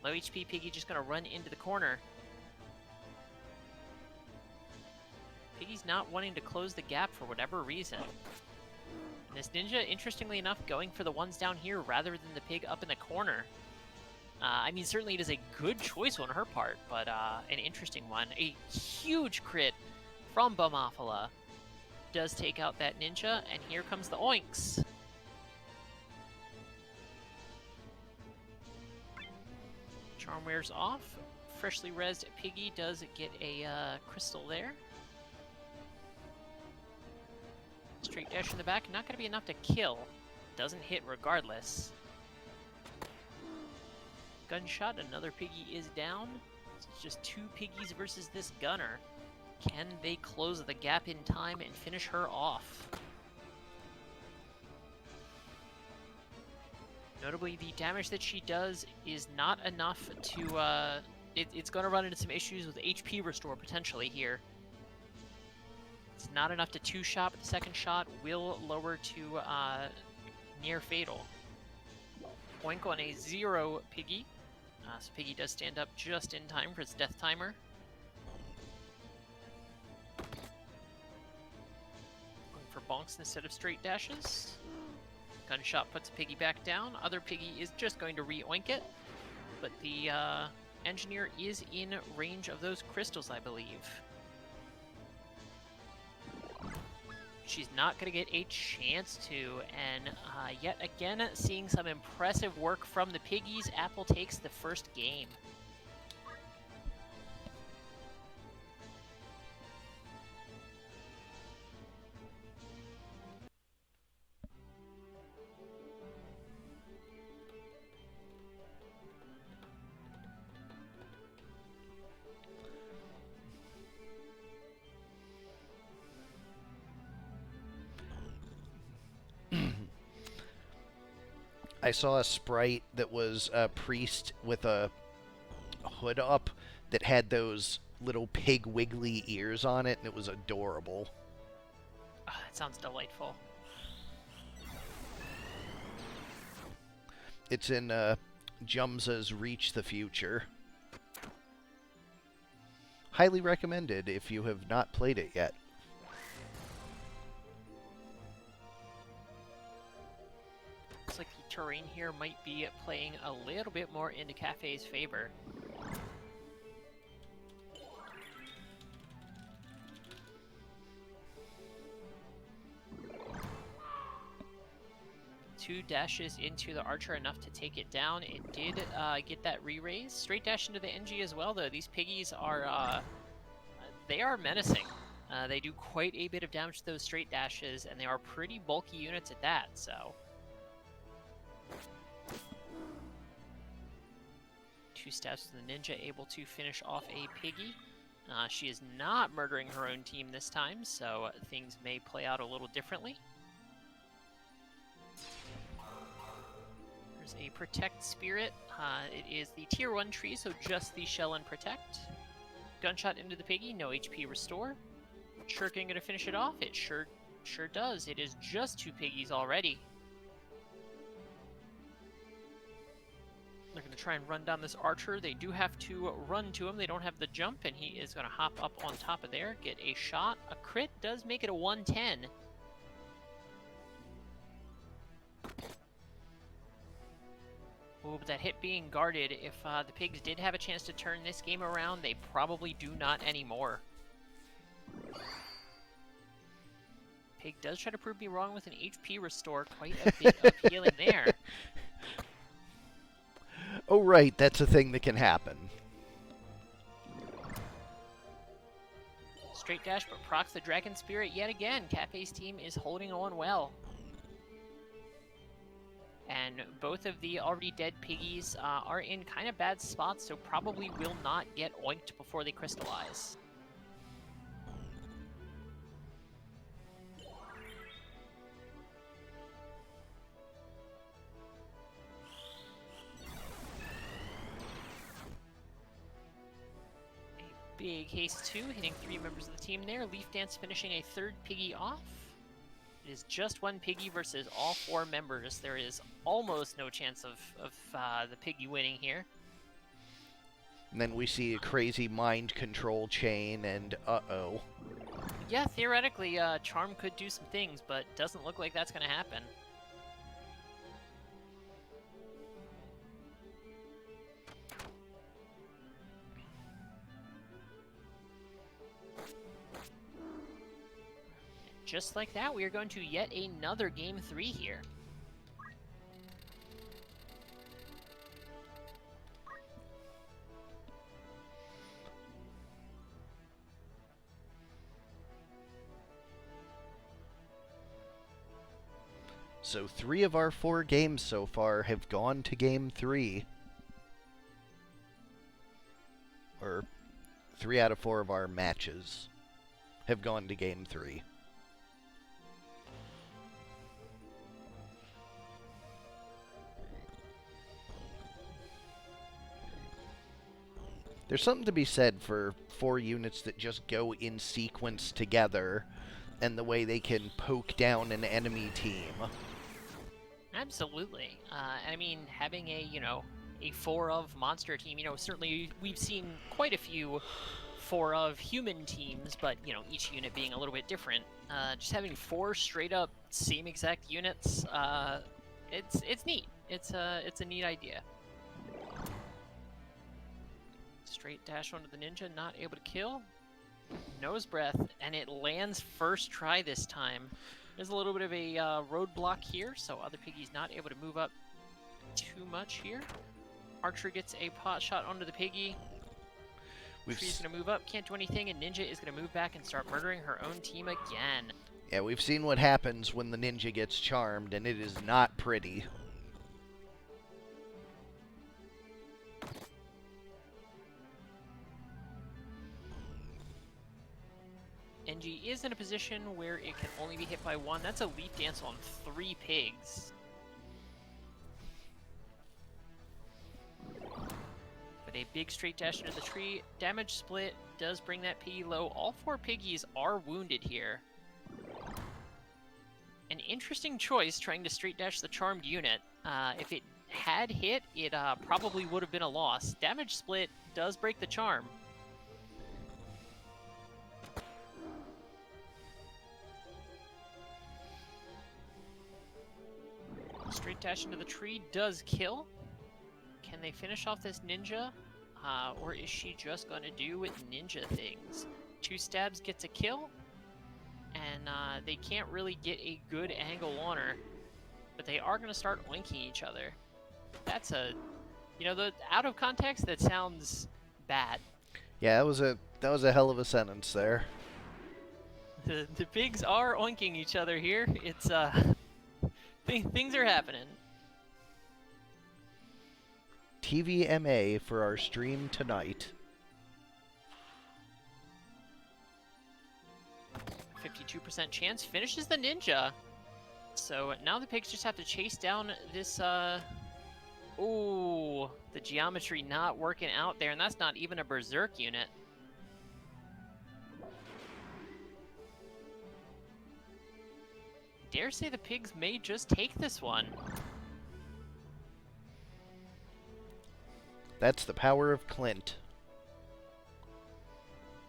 Low HP piggy just going to run into the corner. Piggy's not wanting to close the gap for whatever reason. And this ninja, interestingly enough, going for the ones down here rather than the pig up in the corner. I mean, certainly it is a good choice on her part, but an interesting one. A huge crit from Bumafala does take out that ninja, and here comes the oinks. Charm wears off. Freshly rezzed Piggy does get a crystal there. Straight dash in the back, not going to be enough to kill. Doesn't hit regardless. Gunshot, another Piggy is down. So it's just 2 Piggies versus this gunner. Can they close the gap in time and finish her off? Notably, the damage that she does is not enough to, it's going to run into some issues with HP restore potentially here. It's not enough to 2-shot, but the second shot will lower to near fatal. Oink on a 0 Piggy. So Piggy does stand up just in time for its death timer. Going for bonks instead of straight dashes. Gunshot puts Piggy back down. Other Piggy is just going to re-oink it. But the engineer is in range of those crystals, I believe. She's not going to get a chance to, and yet again, seeing some impressive work from the Piggies. Apple takes the first game. I saw a sprite that was a priest with a hood up that had those little pig wiggly ears on it, and it was adorable. Oh, that sounds delightful. It's in Jumza's Reach the Future. Highly recommended if you have not played it yet. Looks like the terrain here might be playing a little bit more into Kaffe's favor. Two dashes into the archer, enough to take it down. It did get that re-raise. Straight dash into the NG as well, though. These Piggies are, they are menacing. They do quite a bit of damage to those straight dashes, and they are pretty bulky units at that, so. 2 stabs with the ninja, able to finish off a Piggy. She is not murdering her own team this time, so things may play out a little differently. There's a Protect Spirit. It is the tier 1 tree, so just the Shell and Protect. Gunshot into the Piggy, no HP restore. Shuriken gonna finish it off? It sure does. It is just 2 Piggies already. They're going to try and run down this archer. They do have to run to him. They don't have the jump, and he is going to hop up on top of there, get a shot. A crit does make it a 110. Oh, but that hit being guarded, if the Pigs did have a chance to turn this game around, they probably do not anymore. Pig does try to prove me wrong with an HP restore. Quite a bit of healing there. Oh, right, that's a thing that can happen. Straight dash, but procs the Dragon Spirit yet again. Kaffe's team is holding on well. And both of the already dead Piggies are in kind of bad spots, so probably will not get oinked before they crystallize. Big haste 2, hitting 3 members of the team there. Leaf Dance finishing a 3rd Piggy off. It is just 1 Piggy versus all 4 members. There is almost no chance of the Piggy winning here. And then we see a crazy mind control chain, and uh-oh. Yeah, theoretically, Charm could do some things, but doesn't look like that's going to happen. Just like that, we are going to yet another Game 3 here. So 3 of our 4 games so far have gone to Game 3. Or 3 out of 4 of our matches have gone to Game 3. There's something to be said for 4 units that just go in sequence together and the way they can poke down an enemy team. Absolutely. I mean, having a, a 4 of monster team, certainly we've seen quite a few 4 of human teams, but, each unit being a little bit different. Just having 4 straight up same exact units, it's neat. It's a neat idea. Straight dash onto the ninja, not able to kill. Nose breath, and it lands first try this time. There's a little bit of a roadblock here, so other piggy's not able to move up too much here. Archer gets a pot shot onto the piggy. Tree's going to move up, can't do anything, and Ninja is going to move back and start murdering her own team again. Yeah, we've seen what happens when the ninja gets charmed, and it is not pretty. NG is in a position where it can only be hit by 1. That's a leaf dance on 3 pigs. But a big straight dash into the tree. Damage split does bring that piggy low. All 4 piggies are wounded here. An interesting choice trying to straight dash the charmed unit. If it had hit, it probably would have been a loss. Damage split does break the charm. Straight dash into the tree does kill. Can they finish off this ninja? Or is she just going to do ninja things? 2 stabs gets a kill. And they can't really get a good angle on her. But they are going to start oinking each other. That's a... out of context, that sounds bad. Yeah, that was a hell of a sentence there. The pigs are oinking each other here. It's, things are happening. TVMA for our stream tonight. 52% chance finishes the ninja. So now the pigs just have to chase down this, ooh, the geometry not working out there, and that's not even a berserk unit. Dare say the pigs may just take this one. That's the power of Clint.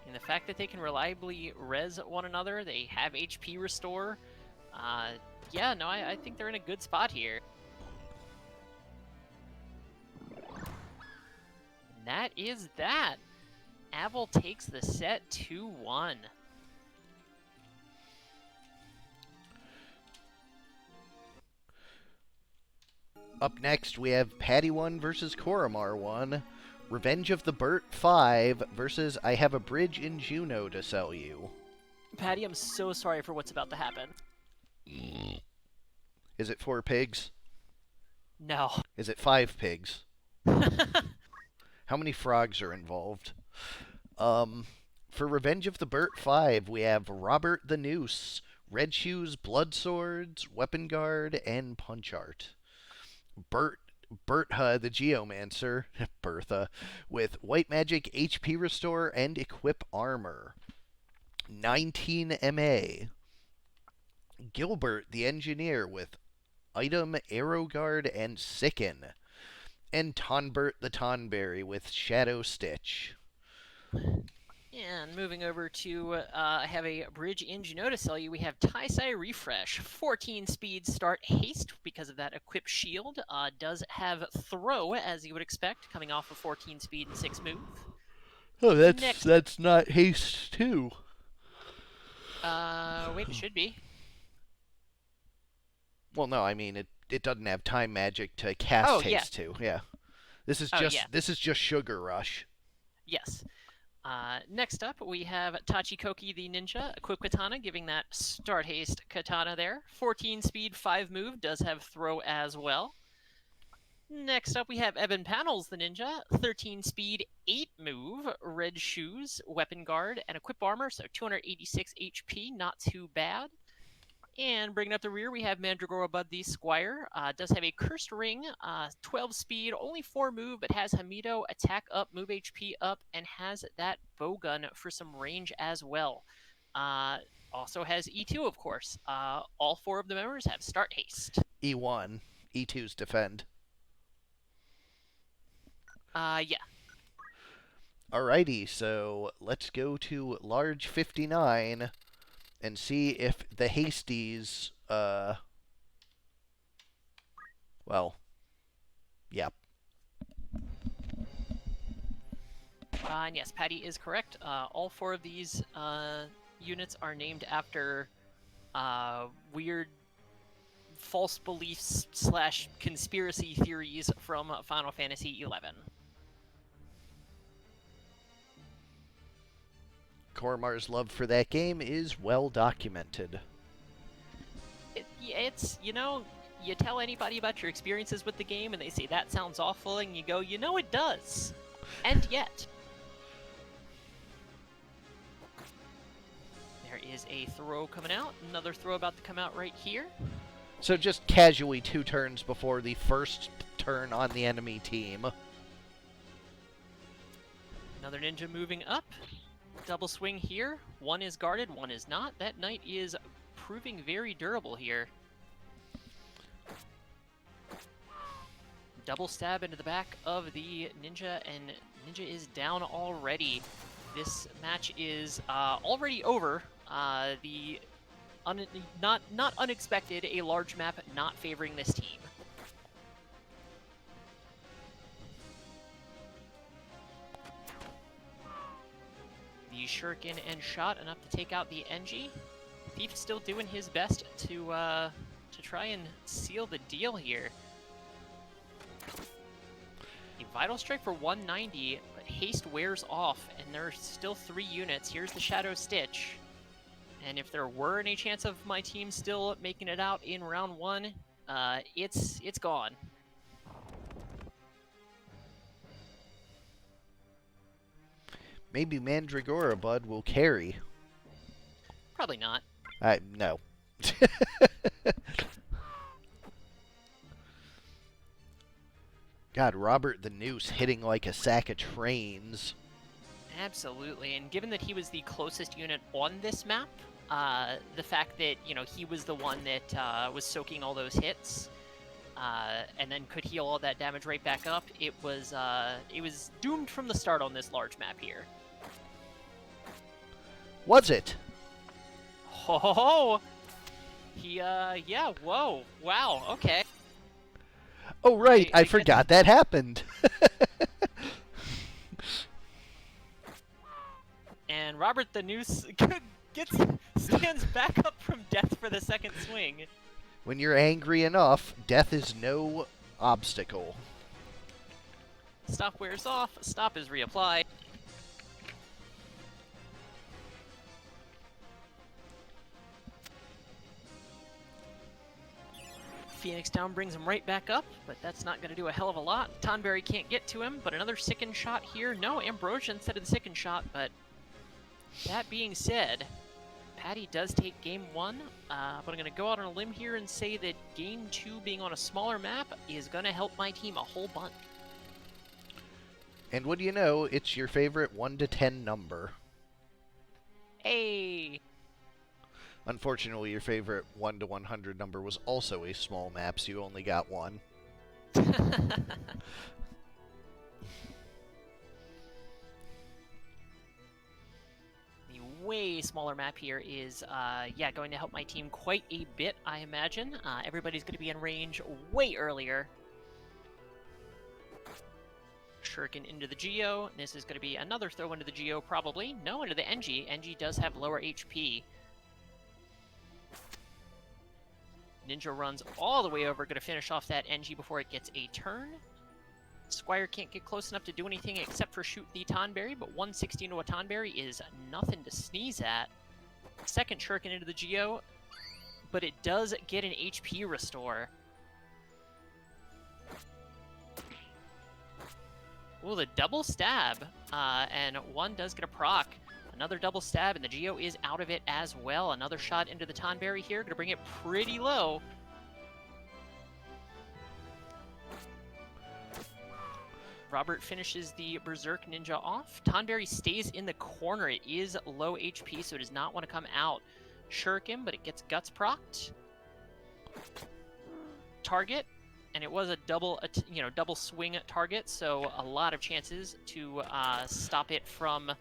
And the fact that they can reliably res one another, they have HP restore. Yeah, no, I think they're in a good spot here. And that is that. Avel takes the set 2-1. Up next, we have Paddy 1 versus Korremar 1. Revenge of the Burt 5 versus I Have a Bridge in Juneau to Sell You. Paddy, I'm so sorry for what's about to happen. Is it 4 pigs? No. Is it 5 pigs? How many frogs are involved? For Revenge of the Burt 5, we have Robert the Noose, Red Shoes, Blood Swords, Weapon Guard, and Punch Art. Bertha the Geomancer, Bertha, with White Magic, HP Restore, and Equip Armor. 19 MA. Gilbert the Engineer with Item, Arrow Guard, and Sicken. And Tonbert the Tonberry with Shadow Stitch. And moving over to have a bridge in Juneau to sell you, we have Taisai Refresh. 14 speed start haste because of that equipped shield. Does have throw, as you would expect, coming off of 14 speed and 6 move. Oh, Next, that's not haste too. wait, it should be. Well, no, I mean it doesn't have time magic to Oh, cast yeah. haste to. Yeah. Oh, yeah. This is just Sugar Rush. Yes. Next up, we have Tachikoki the Ninja, equipped katana, giving that start haste katana there. 14 speed, 5 move, does have throw as well. Next up, we have Eben Panels the Ninja, 13 speed, 8 move, red shoes, weapon guard, and equip armor, so 286 HP, not too bad. And bringing up the rear, we have Mandragora Bud the Squire. Does have a Cursed Ring, 12 speed, only 4 move, but has Hamido attack up, move HP up, and has that bow gun for some range as well. Also has E2, of course. All 4 of the members have start haste. E1, E2's defend. Yeah. Alrighty, so let's go to large 59 and see if the hasties, well, yeah. And yes, Paddy is correct. All 4 of these units are named after weird false beliefs / conspiracy theories from Final Fantasy XI. Korremar's love for that game is well documented. It's, you tell anybody about your experiences with the game and they say that sounds awful, and you go, it does. And yet. There is a throw coming out. Another throw about to come out right here. So just casually 2 turns before the first turn on the enemy team. Another ninja moving up. Double swing here. One is guarded, one is not. That knight is proving very durable here. Double stab into the back of the ninja, and ninja is down already. This match is already over. Not unexpected, a large map not favoring this team. The shuriken and shot enough to take out the NG. Thief still doing his best to try and seal the deal here. A Vital Strike for 190, but haste wears off, and there are still 3 units. Here's the Shadow Stitch. And if there were any chance of my team still making it out in round 1, it's gone. Maybe Mandragora Bud will carry. Probably not. No. God, Robert the Noose hitting like a sack of trains. Absolutely, and given that he was the closest unit on this map, the fact that, he was the one that was soaking all those hits, and then could heal all that damage right back up, it was doomed from the start on this large map here. Was it? Ho ho ho! Yeah, whoa, wow, okay. Oh, right, I forgot that happened. And Robert the Noose stands back up from death for the second swing. When you're angry enough, death is no obstacle. Stop wears off, stop is reapplied. Phoenix Down brings him right back up, but that's not going to do a hell of a lot. Tonberry can't get to him, but another Sicken shot here. No, Ambrosia instead of the Sicken shot, but that being said, Paddy does take game 1, but I'm going to go out on a limb here and say that game 2 being on a smaller map is going to help my team a whole bunch. And what do you know, it's your favorite 1 to 10 number. Hey! Unfortunately, your favorite 1 to 100 number was also a small map, so you only got 1. way smaller map here is, yeah, going to help my team quite a bit, I imagine. Everybody's going to be in range way earlier. Shuriken into the Geo. This is going to be another throw into the Geo, probably. No, into the NG. NG does have lower HP. Ninja runs all the way over, going to finish off that NG before it gets a turn. Squire can't get close enough to do anything except for shoot the Tonberry, but 116 to a Tonberry is nothing to sneeze at. Second Shuriken into the Geo, but it does get an HP restore. Ooh, the double stab, and one does get a proc. Another double stab, and the Geo is out of it as well. Another shot into the Tonberry here, gonna bring it pretty low. Robert finishes the Berserk Ninja off. Tonberry stays in the corner. It is low HP, so it does not want to come out. Shuriken, but it gets Guts procced. Target, and it was a double swing target, so a lot of chances to stop it from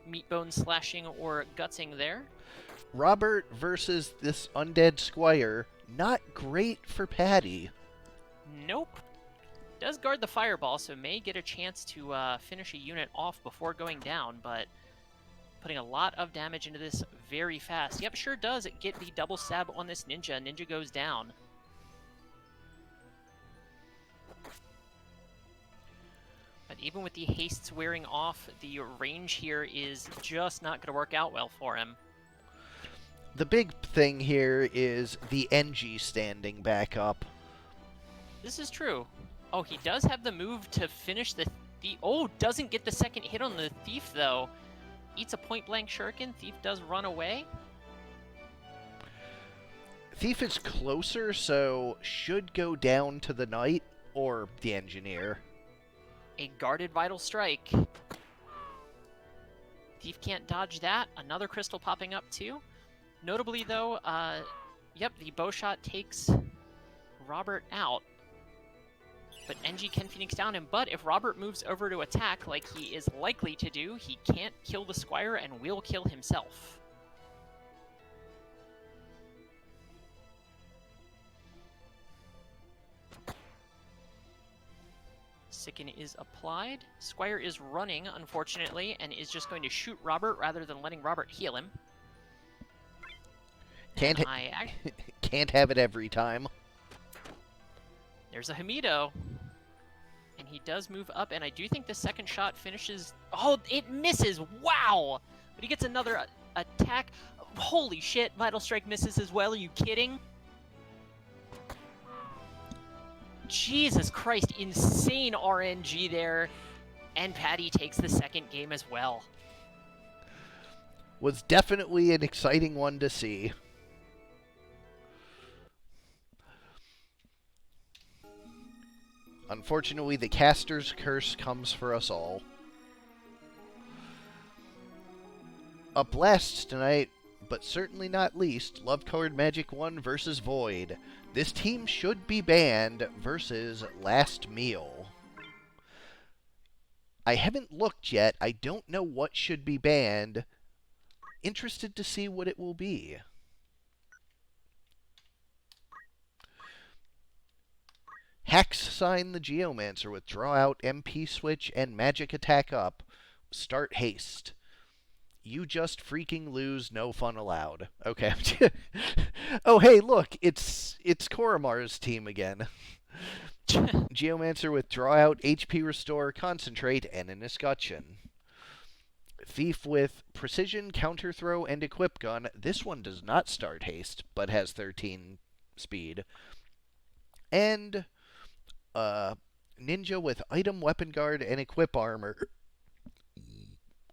meat bone slashing or gutsing there. Robert versus this undead Squire, not great for Paddy. Nope. Does guard the fireball, so may get a chance to finish a unit off before going down, but putting a lot of damage into this very fast. Yep, sure does get the double stab on this Ninja. Ninja goes down. But even with the hastes wearing off, the range here is just not going to work out well for him. The big thing here is the NG standing back up. This is true. Oh, he does have the move to finish the thief. Oh, doesn't get the second hit on the thief, though. Eats a point-blank shuriken. Thief does run away. Thief is closer, so should go down to the knight or the engineer. A guarded Vital Strike. Thief can't dodge that. Another crystal popping up, too. Notably, though, yep, the bow shot takes Robert out. But NG can Phoenix down him, but if Robert moves over to attack like he is likely to do, he can't kill the Squire and will kill himself. Sicken is applied. Squire is running, unfortunately, and is just going to shoot Robert rather than letting Robert heal him. Can't have it every time. There's a Hamido. And he does move up, and I do think the second shot finishes... Oh, it misses! Wow! But he gets another attack. Holy shit, Vital Strike misses as well. Are you kidding? Jesus Christ, insane RNG there. And Paddy takes the second game as well. Was definitely an exciting one to see. Unfortunately, the caster's curse comes for us all. Up last tonight, but certainly not least, Love Card Magic 1 versus Void. This team should be banned versus Last Meal. I haven't looked yet. I don't know what should be banned. Interested to see what it will be. Hex sign the Geomancer with draw out, MP switch, and magic attack up. Start haste. You just freaking lose, no fun allowed. Okay. Oh, hey, look, it's Korremar's team again. Geomancer with draw out, HP restore, concentrate, and an escutcheon. Thief with precision, counter throw, and equip gun. This one does not start haste, but has 13 speed. And Ninja with item, weapon guard, and equip armor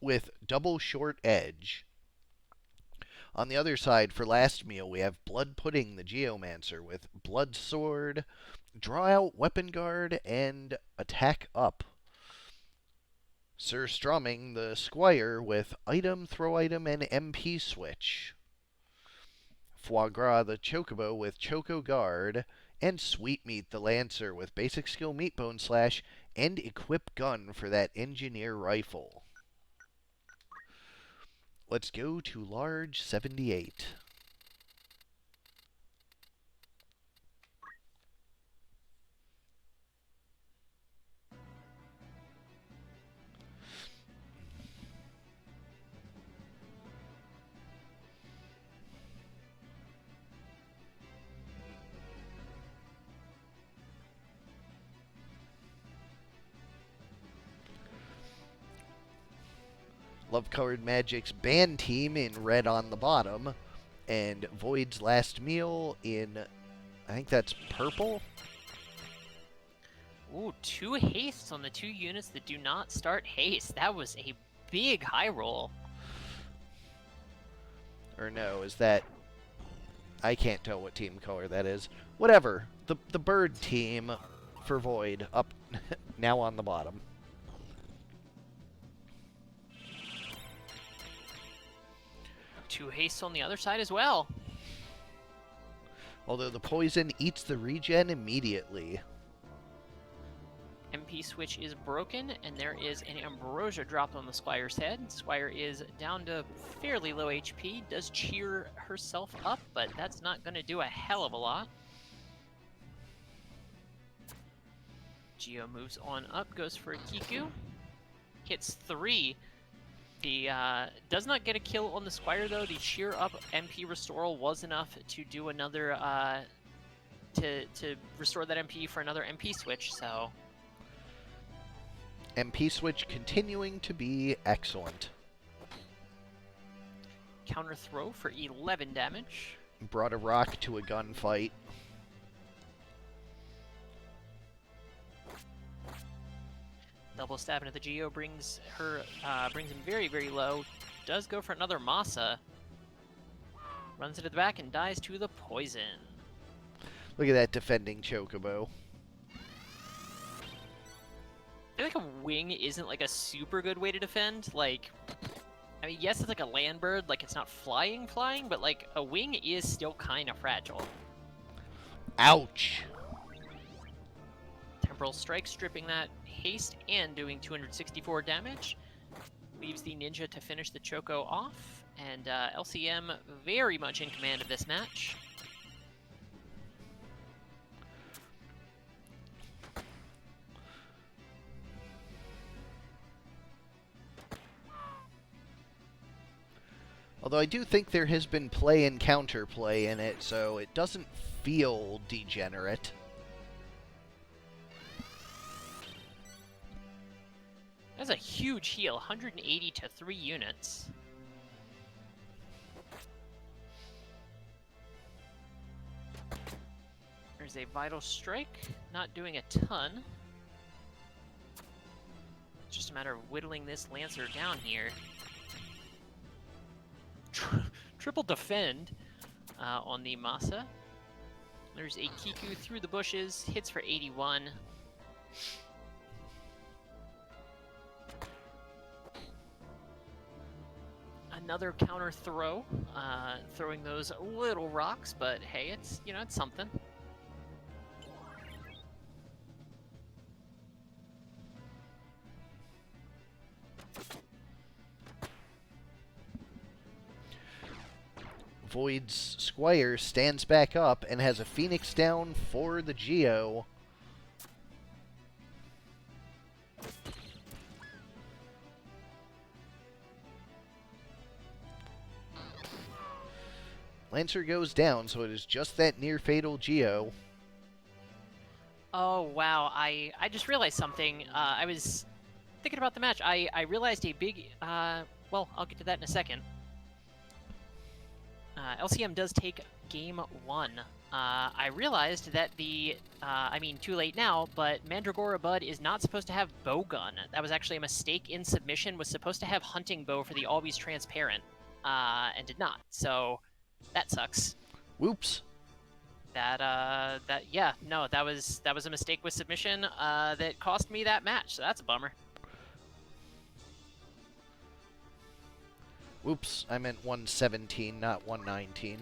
with double short edge. On the other side, for Last Meal, we have Blood Pudding, the Geomancer, with Blood Sword, draw out, weapon guard, and attack up. Sir Strumming, the Squire, with item, throw item, and MP switch. Foie Gras, the Chocobo, with Choco Guard, and Sweetmeat, the Lancer, with basic skill Meat Bone Slash, and equip gun for that engineer rifle. Let's go to large 78. Love Colored Magic's band team in red on the bottom, and Void's Last Meal in, I think that's purple? Ooh, 2 hastes on the 2 units that do not start haste. That was a big high roll. Or no, is that... I can't tell what team color that is. Whatever. The bird team for Void up now on the bottom. Two hastes on the other side as well. Although the poison eats the regen immediately. MP switch is broken, and there is an Ambrosia dropped on the Squire's head. Squire is down to fairly low HP, does cheer herself up, but that's not going to do a hell of a lot. Geo moves on up, goes for a Kiku. Hits 3. The does not get a kill on the Squire, though. The cheer up MP restoral was enough to do another, to restore that MP for another MP switch, so... MP switch continuing to be excellent. Counter throw for 11 damage. Brought a rock to a gunfight. Double stab into the Geo brings him very, very low. Does go for another Masa. Runs into the back and dies to the poison. Look at that defending Chocobo. I feel like a wing isn't like a super good way to defend. Like, I mean, yes, it's like a land bird, like it's not flying, but like a wing is still kind of fragile. Ouch! Temporal Strike stripping that haste and doing 264 damage. Leaves the Ninja to finish the Choco off, and LCM very much in command of this match. Although I do think there has been play and counterplay in it, so it doesn't feel degenerate. That's a huge heal, 180 to 3 units. There's a Vital Strike, not doing a ton. It's just a matter of whittling this Lancer down here. Triple defend on the Masa. There's a Kiku through the bushes, hits for 81. Another counter throw, throwing those little rocks, but hey, it's, you know, it's something. Void's Squire stands back up and has a Phoenix down for the Geo. Lancer goes down, so it is just that near-fatal Geo. Oh, wow. I just realized something. I was thinking about the match. I realized a big... well, I'll get to that in a second. LCM does take game 1. I realized that I mean, too late now, but Mandragora Bud is not supposed to have Bowgun. That was actually a mistake in submission, was supposed to have Hunting Bow for the Always Transparent, and did not. So, that sucks. Whoops. Yeah, no, that was a mistake with submission, that cost me that match, so that's a bummer. Whoops, I meant 117, not 119.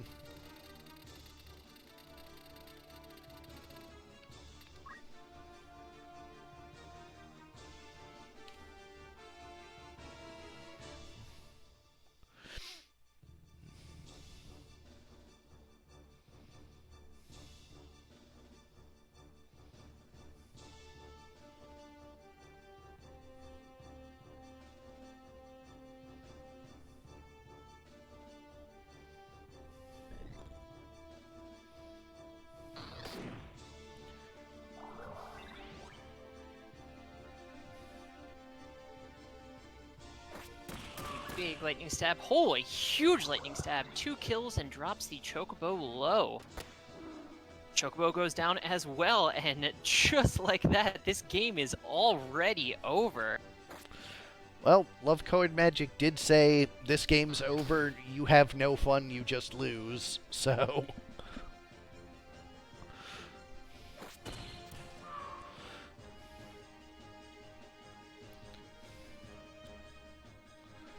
big lightning stab. Oh, a huge lightning stab. 2 kills and drops the Chocobo low. Chocobo goes down as well, and just like that, this game is already over. Well, Love Code Magic did say this game's over. You have no fun. You just lose. So.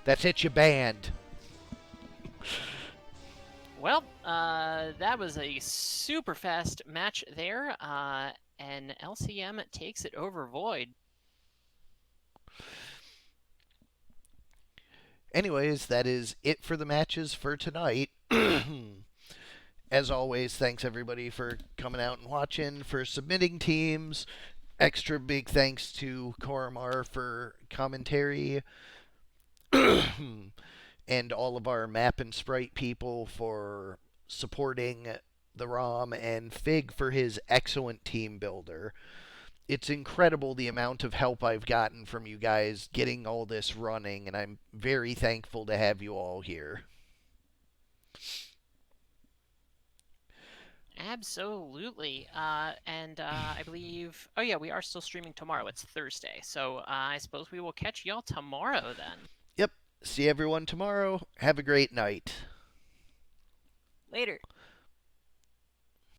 That's it, you banned. Well, that was a super fast match there, and LCM takes it over Void. Anyways, that is it for the matches for tonight. As always, thanks everybody for coming out and watching, for submitting teams. Extra big thanks to Korremar for commentary. And all of our map and sprite people for supporting the ROM, and Fig for his excellent team builder. It's incredible the amount of help I've gotten from you guys getting all this running, and I'm very thankful to have you all here. Absolutely. And I believe, oh yeah, we are still streaming tomorrow. It's Thursday. So I suppose we will catch y'all tomorrow then. Yep. See everyone tomorrow. Have a great night. Later.